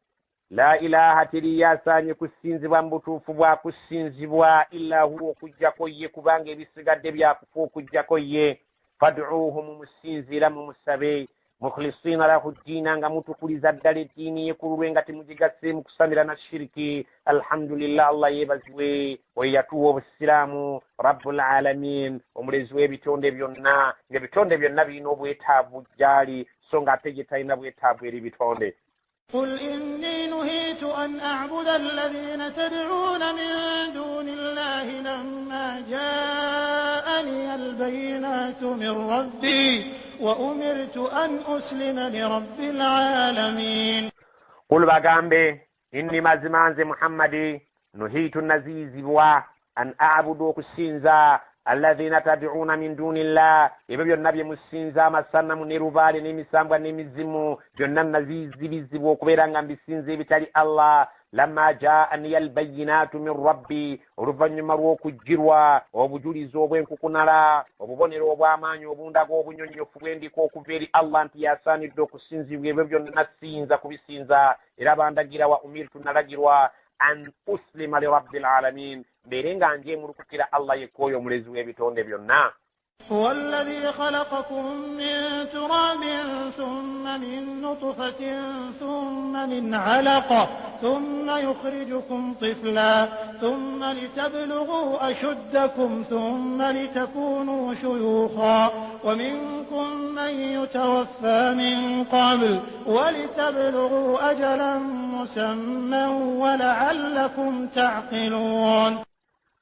لا إله تريا ساني كسينزبوا مبتوفوا كسينزبوا إلا هو كجاكو يكبانج بسجد بياكفو كجاكو يه فادعوه ممسينزلا ممسبي مخلصين له الدين nga mutukuliza ddala eddiini yekululwe nga temugigase mu kusamira na shiriki alhamdulillah Allah yebaziwe we yatuwa obusiraamu rabbul alamin omulezi w'ebitonde byonna ng'ebitonde byonna birina obwetaavu gyali so ng'ate gye talina bwetaavu eri bitonde قل إني نهيت أن أعبد الذين تدعون من دون الله لما جاءني البينات من ربي وأمرت أن أسلم لرب العالمين قل بغامبي إني مازمانز محمدي نهيت النزيزبوا أن أعبد كسينزا الذين تدعون من دون الله ibyo nabye musinza amasana munerubale n'emisambwa n'emizimu byonna nazizibizibwa okubeera nga mbisinza ebitali Allah lamma jaa'ani albayinatu min rabbi oluvannyuma lw'okujjirwa obujulizi obw'enkukunala obubonero obw'amaanyi obundaga obunyonnyofu bw'endika okuva eri Allah nti yasaanidde okusinzibwa ebyo byonna sinza kubisinza era bandagira wa umirtu nalagirwa an uslima li rabbil alamin berenga nje mulukukira Allah yekoyo mulezi w'ebitonde byonna هو الذي خلقكم من تراب ثم من نطفة ثم من علقة ثم يخرجكم طفلا ثم لتبلغوا أشدكم ثم لتكونوا شيوخا ومنكم من يتوفى من قبل ولتبلغوا أجلا مسمى ولعلكم تعقلون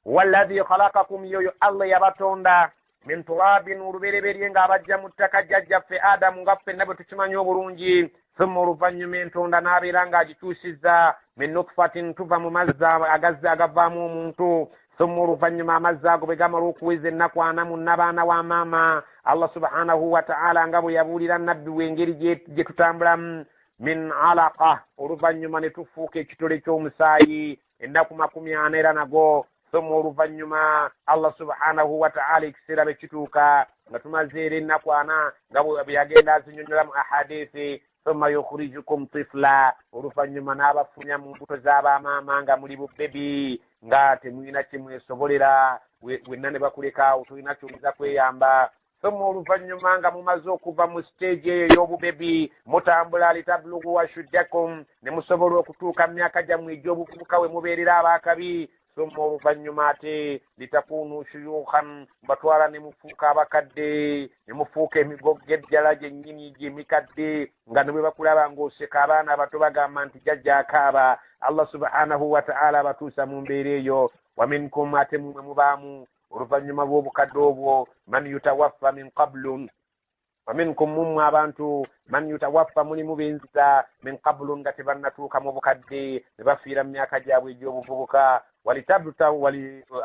والذي خلقكم يو الله يبطوندا min turabin urubereberye nga abajja mu ttaka jjajjaffe Adamu nga ffenna bwe tukimanyi obulungi thumma oluvannyuma entonda n'abeera ng'agituusizza min nutfatin tuva mu mazzi agazzi agavaamu omuntu thumma oluvannyuma amazzi ago bwe gamala okuweza ennaku ana mu nnabaana wa maama Allah subhanahu wa ta'ala nga bwe yabuulira nabbi w'engeri gye tutambulamu min alaqa oluvannyuma ne tufuuka ekitole ky'omusaayi ennaku 40 era nago ثم oluvannyuma Allah subhanahu wa ta'ala ekiseera bwe kituuka nga tumaze era ennaku ana nga bwe yagenda azinyonnyola mu ahadithi thumma yukhrijukum tifla oluvannyuma n'abafunya mu mbuto z'abamaama nga muli bubebi nga temulina kye mwesobolera wenna ne bakuleka otulina ky'oyinza kweyamba thumma oluvannyuma nga mumaze okuva mu stage eyo ey'obubebi mutambula litablugu ashuddakum ne musobola okutuuka mu myaka gyammwe egy'obuvubuka we mubeerera abaakabi ثم oluvannyuma ate litakunu shuyukhan batwala ne mufuuka abakadde ne mufuuka emigogge ejjala gyennyini gy'emikadde nga ne bwe bakulaba ng'oseka abaana abato bagamba nti jjajja akaaba Allah subhanahu wa ta'ala batuusa mu mbeera eyo wa minkum ate mumwe mubaamu oluvannyuma bw'obukadde obwo man yutawaffa min qablun ومنكم مما abantu man yutawaffa mulimu benziza min qablun nga tebannatuuka mu bukadde ne bafiira mu myaka gyabwe egy'obuvubuka walitabluta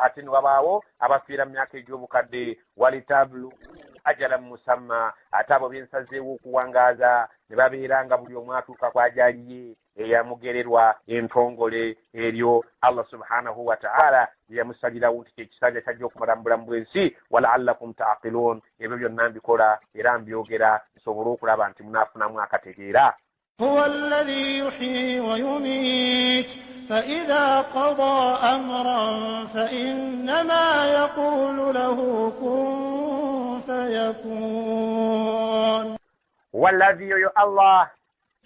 ate ne wabaawo abafiira mu myaka egy'obukadde walitablu ajalan musamma ate abo bensazeewo okuwangaaza ne babeera nga buli omu atuuka kwajaliye eyamugererwa entongole eryo Allah subhanahu wa ta'ala yamusalirawo nti kyekisanja kyajja okumala mu bulamu bw'ensi wala'allakum ta'qilun ebyo byonna mbikola era mbyogera nsobole okulaba nti munaafunamu akategeera هو الذي يحيي ويميت فإذا قضى أمرا فإنما يقول له كن فيكون والذي الله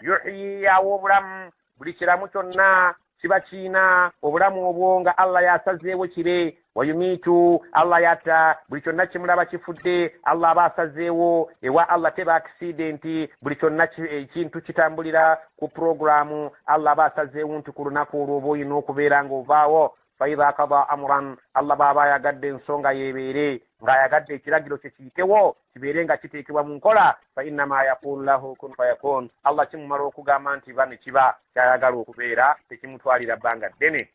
يحيي obulamu buli kiramu kyonna kiba kiina obulamu obwo nga Allah yasazeewo kire wayumiitu Allah yatta buli kyonna kimulaba kifudde Allah aba asazeewo ewa Allah teba accident buli kyonna ekintu kitambulira ku programu Allah aba asazeewo nti ku lunaku olwo oba olina okubeera ng'ovaawo faidha qada amran Allah baba yagadde ensonga yebeere nga yagadde ekiragiro kye kiyitewo kibeere nga kiteekebwa mu nkola fa innama yaqulu lahu kun fayakun Allah kimumala okugamba nti ba ne kiba kyayagala okubeera tekimutwalira bbanga ddene.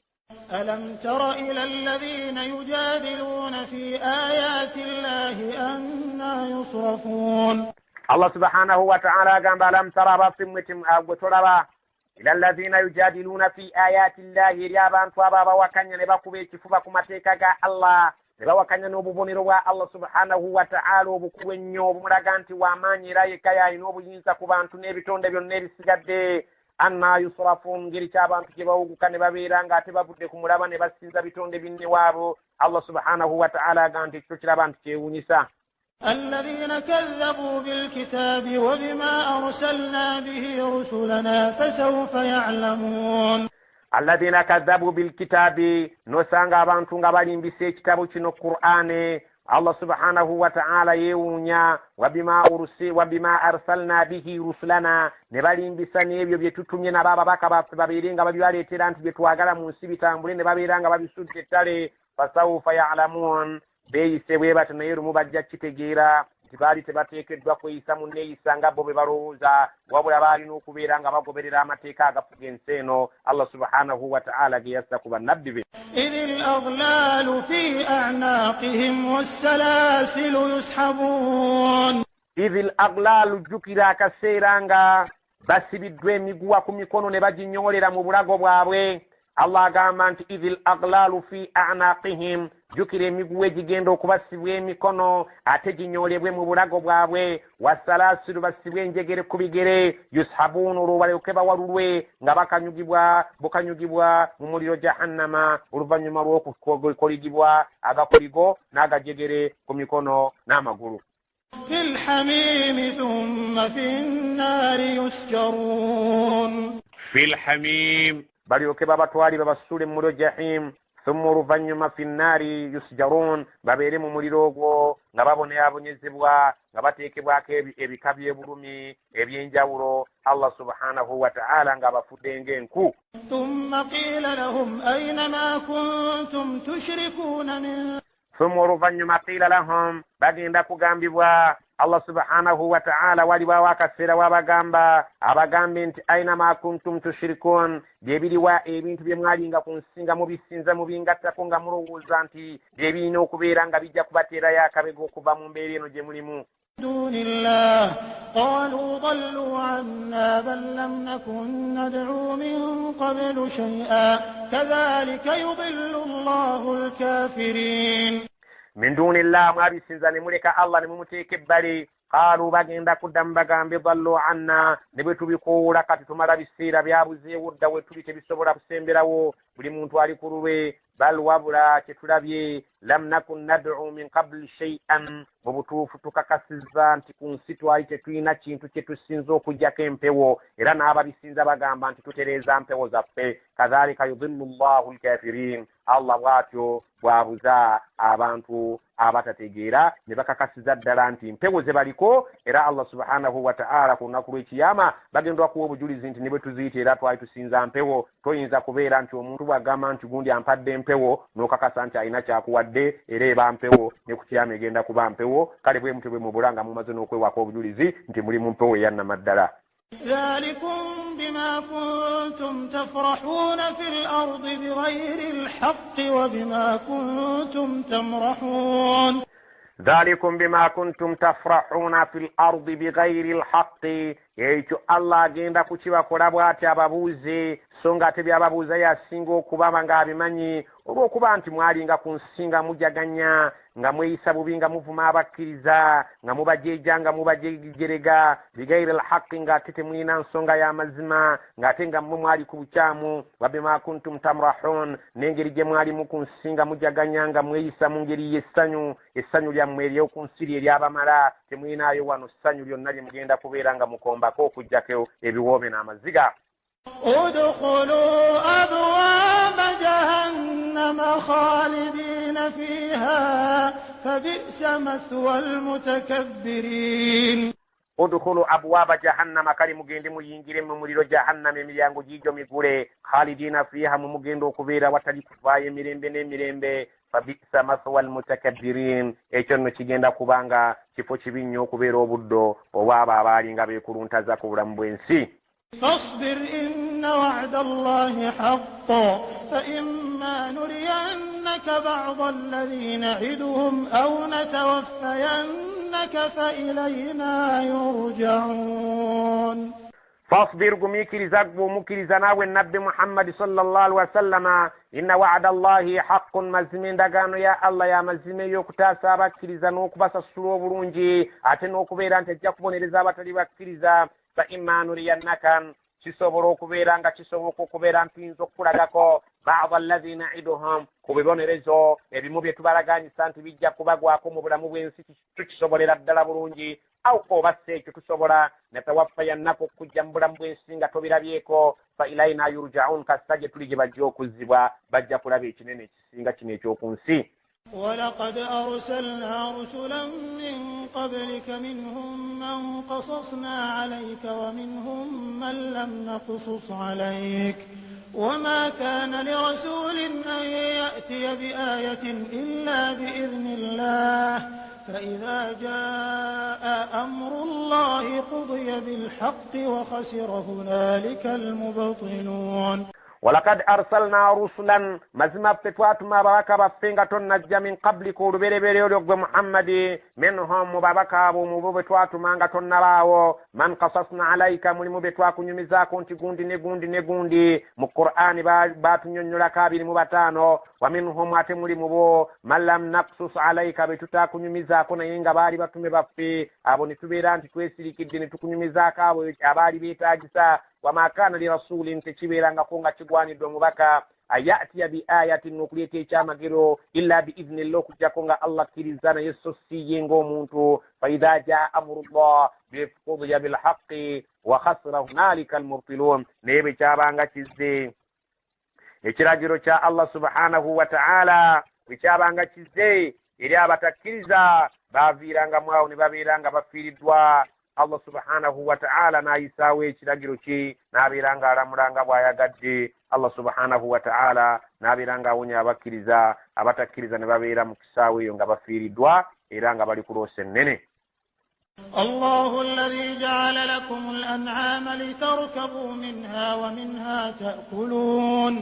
ألم تر إلى الذين يجادلون في آيات الله أنى يصرفون Allah subhanahu wa ta'ala agamba alam tara basimwetim agwetolaba ila alladhina yujadiluna fi ayati llahi eri abantu abo abawakanya ne bakuba ekifuba ku mateeka ga Allah ne bawakanya n'obubonero bwa Allah subhanahu wa ta'ala obukulu ennyo obumulaga nti w'amaanyi era yekka y'alina obuyinza ku bantu n'ebitonde byonna ebisigadde anna yusrafun ngeri ky'abantu gye bawuguka ne babeera ng'ate bavudde ku mulaba ne basinza bitonde binne waabo Allah subhanahu wa ta'ala agamba nti ekyo kiraba nti kyewuunyisa. الذين كذبوا بالكتاب وبما أرسلنا به رسلنا فسوف يعلمون الذين كذبوا بالكتاب نسانغا بانتو nga balimbisa ekitabo kino Qur'ane Allah subhanahu wa ta'ala yewuunya wabima arsalna bihi rusulana ne balimbisa n'ebyo bye tutumye nabo ababaka baffe babeere nga babibaleetera nti bye twagala mu nsi bitambule ne babeera nga babisudde ettale fasawfa ya'lamun beeyise bwe bati naye lumu bajja kitegeera nti baali tebateekeddwa kweyisa mu nneeyisa nga bo be balowooza wabula baalina okubeera nga bagoberera amateeka agafuga ensi eno Allah subhanahu wa ta'ala ge yassa ku bannabbi be. إذ الأغلال في أعناقهم والسلاسل يسحبون إذ الأغلال jjukira akaseera nga basibiddwa emiguwa ku mikono ne baginyoolera mu bulago bwabwe. Allah agamba nti idhil aghlalu fi a'naqihim jukira emiguwa egigenda okubasibwa emikono ate ginyoolebwe mu bulago bwabwe wasalasilu basibwe enjegere ku bigere yushabuna olwo balyoke bawalulwe nga bukanyugibwa mu muliro jahannama oluvannyuma lw'okukoligibwa agakoligo n'agajegere ku mikono n'amagulu. في الحميم ثم في النار يسجرون في الحميم balyoke babatwali babasule mu muliro jahim thumma oluvannyuma fi nnaari yusjarun babeere mu muliro ogwo nga baboneabonyezebwa nga bateekebwako ebika by'ebulumi ebyenjawulo Allah subhanahu wa ta'ala nga abafudde ng'enku. thumma qila lahum ayna ma kuntum tushrikuna min thumma oluvannyuma qila lahum bagenda kugambibwa Allah subhanahu wa ta'ala walibawo akaseera wabagamba abagambe nti aina ma kuntum tushrikun byebiriwa ebintu bye mwalinga ku nsi nga mubisinza mubingattako nga mulowooza nti byebirina okubeera nga bijja kubateerayo akabego okuva mu mbeera eno gye mulimu. دون الله قالوا ضلوا عنا بل لم نكن ندعو من قبل شيئا كذلك يضل الله الكافرين. من دون الله mwabisinza ne muleka Allah ne mumuteeka ebbali qaalu bagenda kuddamu bagambe dallu anna ne bwe tubikoola kati tumala biseera byabuzeewo dda we tuli tebisobola kusemberawo buli muntu ali ku lulwe bal wabula kyetulabye lam nakun nad'u min qabli shay'an mu butuufu tukakasizza nti ku nsi twali tetulina kintu kye tusinza okuggyako empewo era n'ababisinza bagamba nti tutereeza mpewo zaffe kadhalika yudillu llahu alkafirin Allah bw'atyo bw'abuza abantu abatategeera ne bakakasiza ddala nti mpewo ze baliko era Allah subhanahu wa ta'ala ku lunaku lw'ekiyama bagenda okuwa obujulizi nti ne bwe tuziyita era twali tusinza mpewo toyinza kubeera nti omuntu bw'agamba nti gundi ampadde mpewo n'okakasa nti alina kyakuwadde era eba mpewo ne ku kiyama egenda kuba mpewo kale bwe mutwe bwe mubula nga mumaze n'okwewako obujulizi nti muli mu mpewo eyannamaddala. ذلكم بما كنتم تفرحون في الأرض بغير الحق وبما كنتم تمرحون. ذلكم بما كنتم تفرحون في الأرض بغير الحق ekyo Allah agenda kukibakola bw'ati ababuuze songa ate byababuuza yasinga okuba nga abimanyi olw'okuba nti mwalinga ku nsinga mujaganya nga mweyisa bubi nga muvuma abakkiriza nga mubajeja nga mubajejerega bigayira alhaqi nga ate temulina nsonga y'amazima ng'ate nga mmwe mwali ku bukyamu wabima kuntum tamrahun n'engeri gye mwalimu ku nsinga mujaganya nga mweyisa mu ngeri essanyu lyammwe ery'oku nsiri eryabamala temulinaayo wano ssanyu lyonna lye mugenda kubeera nga mukombako okugjako ebiwoobe n'amaziga. ادخلوا أبواب جهنم خالدين فيها فبئس مثوى المتكبرين. ادخلوا أبواب جهنم kali mugende muyingire mu muliro jahannam emiryango gijo migule khalidina fiha mu mugendo okubeera watali kuvaayo emirembe n'emirembe fabisa mathwa almutakabbirin ekyo nno kigenda kubanga kifo kibi nnyo okubeera obuddo obwabo abaalinga beekuluntaza ku bulamu bw'ensi. فاصبر إن وعد الله حق فإما نرينك بعض الذي نعدهم أو نتوفينك فإلينا يرجعون. فاصبر قميكرزاك ومكرزنا والنبي محمد صلى الله عليه وسلم إن وعد الله حق مزمين دقانو يا الله يا مزمين يوكتا سابا كرزانوك بس السلو برونجي أتنوك بيران تجاكبون رزابة لبكرزا فإما نرينك kisobora okubeera nga kisoboka okubeera mpinza okukulagako baada alladhi naiduhum ku bibonerezo ebimu bye tubalaganyisa nti bijja kubagwako mu bulamu bw'ensi tukisobolera ddala bulungi aw oba si ekyo tusobola natawaffayannako okujja mu bulamu bw'ensi nga tobirabyeko fa ilaina yurjaun kasita gye tuli gye bajja okuzzibwa bajja kulaba ekinene ekisinga kino eky'oku nsi. ولقد أرسلنا رسلا من قبلك منهم من قصصنا عليك ومنهم من لم نقصص عليك وما كان لرسول أن يأتي بآية إلا بإذن الله فإذا جاء أمر الله قضي بالحق وخسر هنالك المبطلون. ولقد أرسلنا رسلا مزما فتوات ما بابك بفنغة نجا من قبلك وربيري بيريو محمد منهم مبابك ومبابتوات مانغة نراو من قصصنا عليك من مبتواك نمزاك انت نغوندي مقرآن بات نيونيولا كابير مباتانو ومنهم اتمولي مبو من لم نقصص عليك بتتاك نمزاك نينغ باري باتمي بفي ابو نتبيران تكويسيري كدين تكنمزاك abali beetagisa wama kana li rasulin tekibeeranga kunga kigwanidde omubaka ayatiya bi ayatin nokuleeta ekyamagero illa bi idhnillah okujjako nga allah kkiriza naye so siye ng'omuntu faidha jaa amrullah biqudiya bilhaqi wa khasira hunalika almubtilun naye bwe kyabanga kizze ekiragiro kya allah subhanahu wa ta'ala bwe kyabanga kizze eri abatakkiriza baaviirangamu awo ne babeeranga bafiiriddwa Allah subhanahu wa ta'ala n'ayisaawo ekiragiro kye n'abeera nga alamulanga bw'ayagadde. Allah subhanahu wa ta'ala n'abeera nga awonya abakkiriza abatakkiriza ne babeera mu kisaawo eyo nga bafiiriddwa era nga bali ku loosa ennene. الله الذي جعل لكم الأنعام لتركبوا منها ومنها تأكلون.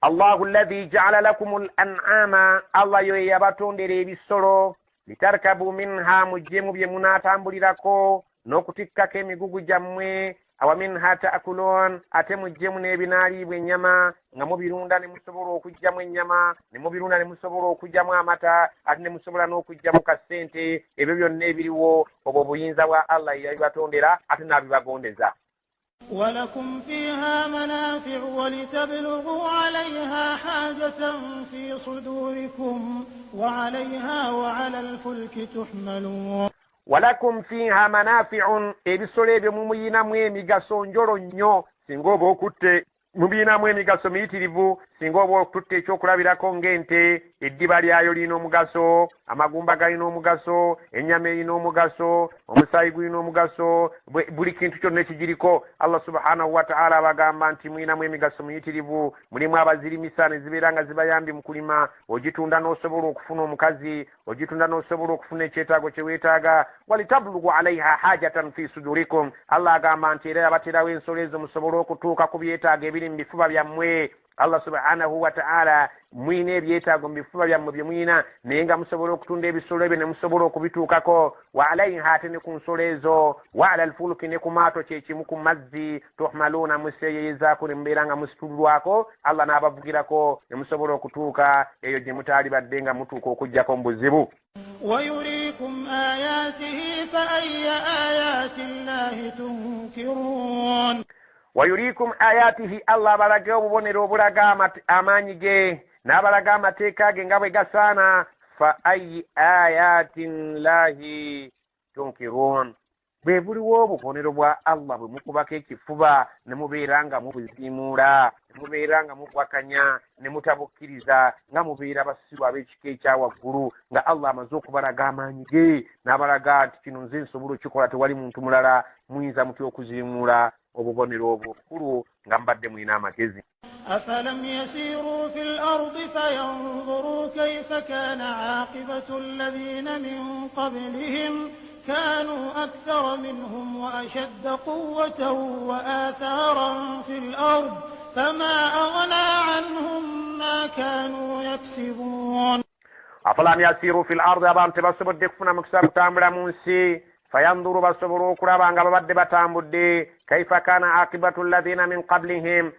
الله الذي جعل لكم الأنعام الله يباتondera ebisolo litarkabu minha mujjemu bye munaatambulirako n'okutikkako emigugu gyammwe awa minha ta'kulun ate mujjemu n'ebinaalibwa ennyama nga mubirunda ne musobola okujjamu ennyama ne mubirunda ne musobola okujjamu amata ate ne musobola n'okujjamu kasente ebyo byonna ebiriwo obwo obuyinza bwa Allah yabibatondera ate n'abibagondeza. ولكم فيها منافع ولتبلغوا عليها حاجة في صدوركم وعليها وعلى الفلك تحملون. ولكم فيها منافع ebisolo ebyo mumuyinamu emigaso njolo nnyo singa oba okutte mubiyinamu emigaso miyitirivu singa oba okutte ekyokulabirako ng'ente eddiba lyayo lirina omugaso amagumba galina omugaso ennyama erina omugaso omusaayi gulina omugaso buli kintu kyonna ekigiriko Allah subhanahu wa ta'ala abagamba nti muyinamu emigaso miyitirivu mulimu abazirimisa ne zibeera nga zibayambye mu kulima ogitunda n'osobola okufuna omukazi ogitunda n'osobola okufuna ekyetaago kye weetaaga walitablugu alaiha hajatan fi sudurikum Allah agamba nti era yabaterawo ensolo ezo musobole okutuuka ku byetaago ebiri mu bifuba byammwe Allah subhanahu wa ta'ala mwine ebyetaago mu bifuba byammwe bye mwina naye nga musobola okutunda ebisolo ebyo ne musobola okubituukako wa alayha ate ne ku nsolo ezo wa ala alfuluki ne ku maato kyekimu ku mazzi tuhmaluuna museeyeyezaako ne mubeera nga musitulwako Allah n'abavugirako ne musobola okutuuka eyo gye mutaali badde nga mutuuka okuggyako mu buzibu. ويريكم آياته فأي آيات الله تنكرون ويريكم آياته الله balaga obubonero obulaga amaanyi ge n'abalaga amateeka ge nga bwe gasaana fa ayi ayatin lahi tunkirun bwe buliwo obubonero bwa Allah bwe mukubako ekifuba ne mubeera nga mubuzimuula ne mubeera nga mubwakanya ne mutabukkiriza nga mubeera basirwa ab'ekika ekyawaggulu nga Allah amaze okubalaga amaanyi ge n'abalaga nti kino nze nsobola okikola tewali muntu mulala muyinza mutya okuzimuula obubonero obwo obukulu nga mbadde mulina amagezi. أفلم يسيروا في الأرض فينظروا كيف كان عاقبة الذين من قبلهم كانوا أكثر منهم وأشد قوة وآثارا في الأرض فما أغنى عنهم ما كانوا يكسبون. أفلم يسيروا في الأرض أبان تبصبوا الدكفنا مكسر تامر منسي فينظروا بصبروا كرابان غببد بتامبدي كيف كان عاقبة الذين من قبلهم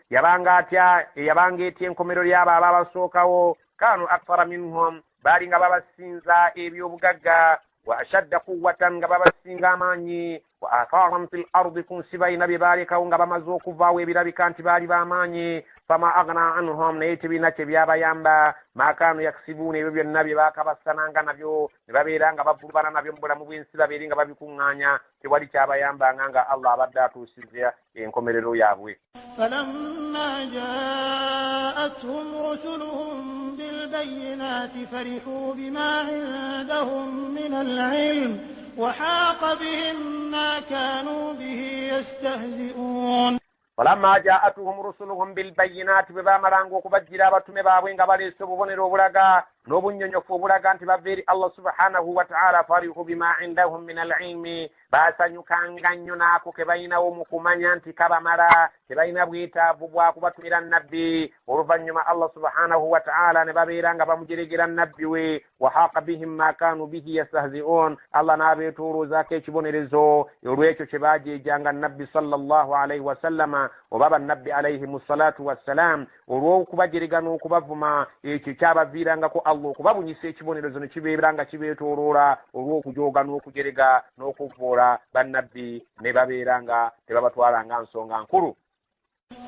يبانغيتين كميرو يابا بابا سوكاو كانوا أكثر منهم بارين غبابا سينزا إبيو بغاقا وأشد قوة غبابا سينغا ماني وآثارا في الأرض كن سباين بباركا غبابا مزوكو فاوي برابكان تباري باماني فما أغنى عنهم نيتبي نتبي أبا يامبا ما كانوا يكسبون يبي النبي باكا بسنانغا نبيو نبابيرانغا بابوربانا نبيو مبولا مبين سلا بيرينغا بابيكونغانيا تبالي تابا يامبا نانغا الله بداتو سيزيا ينكمرلو يابوي. فلما جاءتهم رسلهم بالبينات فرحوا بما عندهم من العلم وحاق بهم ما كانوا به يستهزئون. فلما جاءتهم رسلهم بالبينات ببامرانغو كبجيرا باتومي بابوي nga baleese obubonero obulaga n'obunyonyofu obulaga nti bava eri Allah subhanahu wa ta'ala farihu bima indahum min al-ilmi baasanyukanga nnyo n'ako ke balinawo mu kumanya nti kabamala tebalina bwetaavu bwa kubatumira nabbi oluvannyuma Allah subhanahu wa ta'ala ne babeera nga bamujeregera nabbi we wahaqa bihim ma kanu bihi yastahzi'un Allah n'abeetooloozaako ekibonerezo olw'ekyo kye baajeejanga nabbi sallallahu alayhi wa sallama oba bannabbi alayhimu salatu wassalam olw'okubajerega n'okubavuma ekyo kyabaviirangako Allah okubabunyisa ekibonerezo ne kibeera nga kibeetooloola olw'okujooga n'okujerega n'okuvvoola bannabbi ne babeera nga tebabatwala nga nsonga nkulu.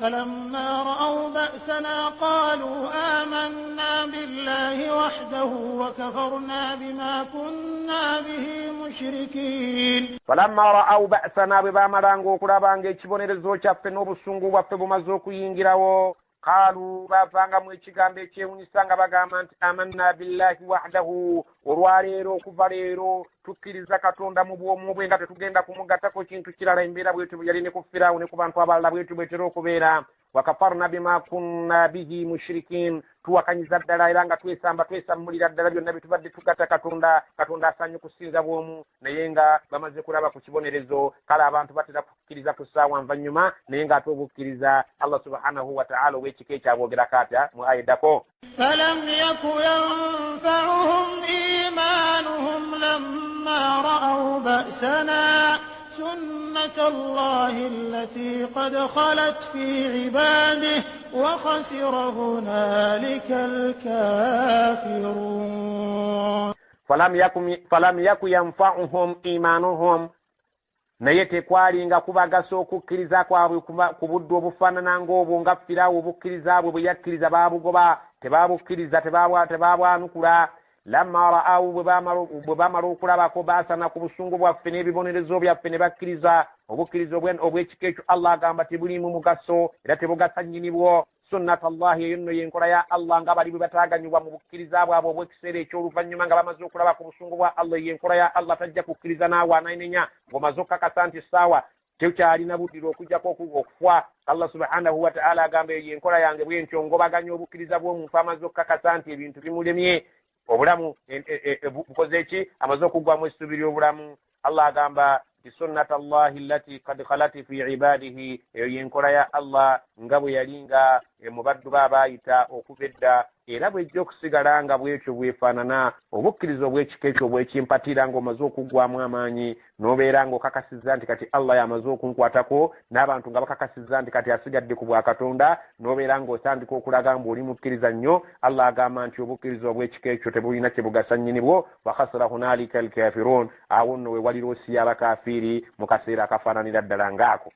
فلما رأوا بأسنا قالوا آمنا بالله وحده وكفرنا بما كنا به مشركين. فلما رأوا بأسنا ببامرانغو كرابانغ ekibonerezo kyaffe n'obusungu bwaffe bumaze okuyingirawo قالوا bavanga mu ekigambo ekyewunyisa nga bagamba nti amanna billahi wahdahu olwaleero okuva leero tukkiriza katonda mu bwomu bwe nga tetugenda kumugattako kintu kirala embeera bwetu yali ne ku Firaawo ne ku bantu abalala bwetu bwetera okubeera wakafarna bima kunna bihi mushrikin tuwakanyiza ddala era nga twesammulira ddala byonna byetubadde tugatta katonda asaanye okusinza bwomu naye nga bamaze kulaba ku kibonerezo kale abantu batera kukkiriza ku ssaawa nvannyuma naye nga ate obukkiriza Allah subhanahu wa ta'ala ow'ekika ekyaboogerako atya mu ayeddako. فلم يك ينفعهم إيمانهم لما رأوا بأسنا سنة الله التي قد خلت في عباده وخسر هنالك الكافرون. فلم يك ينفعهم إيمانهم naye tekwalinga kubagasa okukkiriza kwabwe ku budde obufaanana ng'obwo nga Firaawo obukkiriza bwe bwe yakkiriza baabugoba tebabukkiriza tebabwanukula lamma ra'awu bwe baamala okulabako baasana ku busungu bwaffe n'ebibonerezo byaffe ne bakkiriza obukkiriza obw'ekika ekyo Allah agamba tebulimu mugaso era tebugasa nnyini bwo. sunnata Allahi eyo nno yenkola ya Allah nga bali bwe bataaganyibwa mu bukkiriza bwabwe obw'ekiseera eky'oluvannyuma nga bamaze okulaba ku busungu bwa Allah yenkola ya Allah tajja kukkiriza naawe anainenya ng'omaze okkakasa nti ssaawa tekyalina buddira okugjako okufa. Allah subhanahu wa ta'ala agamba eyo yenkola yange bwentyo ngobaganya obukkiriza bw'omuntu amaze okkakasa nti ebintu bimulemye obulamu bukoze eki amaze okuggwamu essuubi ly'obulamu. Allah agamba بسنة الله التي قد خلت في عباده ينكر يا الله ngabo yalinga mubaddu babayita okubedda era bwejja okusigala nga bwekyo bwefaanana obukkiriza obwekika ekyo bwekimpatira ng'omaze okuggwamu amaanyi n'obeera ng'okakasizza nti kati Allah yamaze okunkwatako n'abantu nga bakakasizza nti kati asigadde ku bwa Katonda n'obeera ng'otandika okulaga mbu oli mukkiriza nnyo Allah agamba nti obukkiriza obwekika ekyo tebulina kye bugasa nnyini bwo wa khasira hunalika alkafirun awo nno we walira osiya abakafiiri mu kaseera akafaananira ddala ngaako.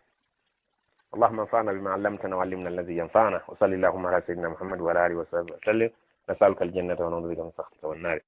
اللهم انفعنا بما علمتنا وعلمنا الذي ينفعنا وصلى اللهم على سيدنا محمد وعلى اله وصحبه وسلم نسألك الجنة ونعوذ بك من سخطك والنار.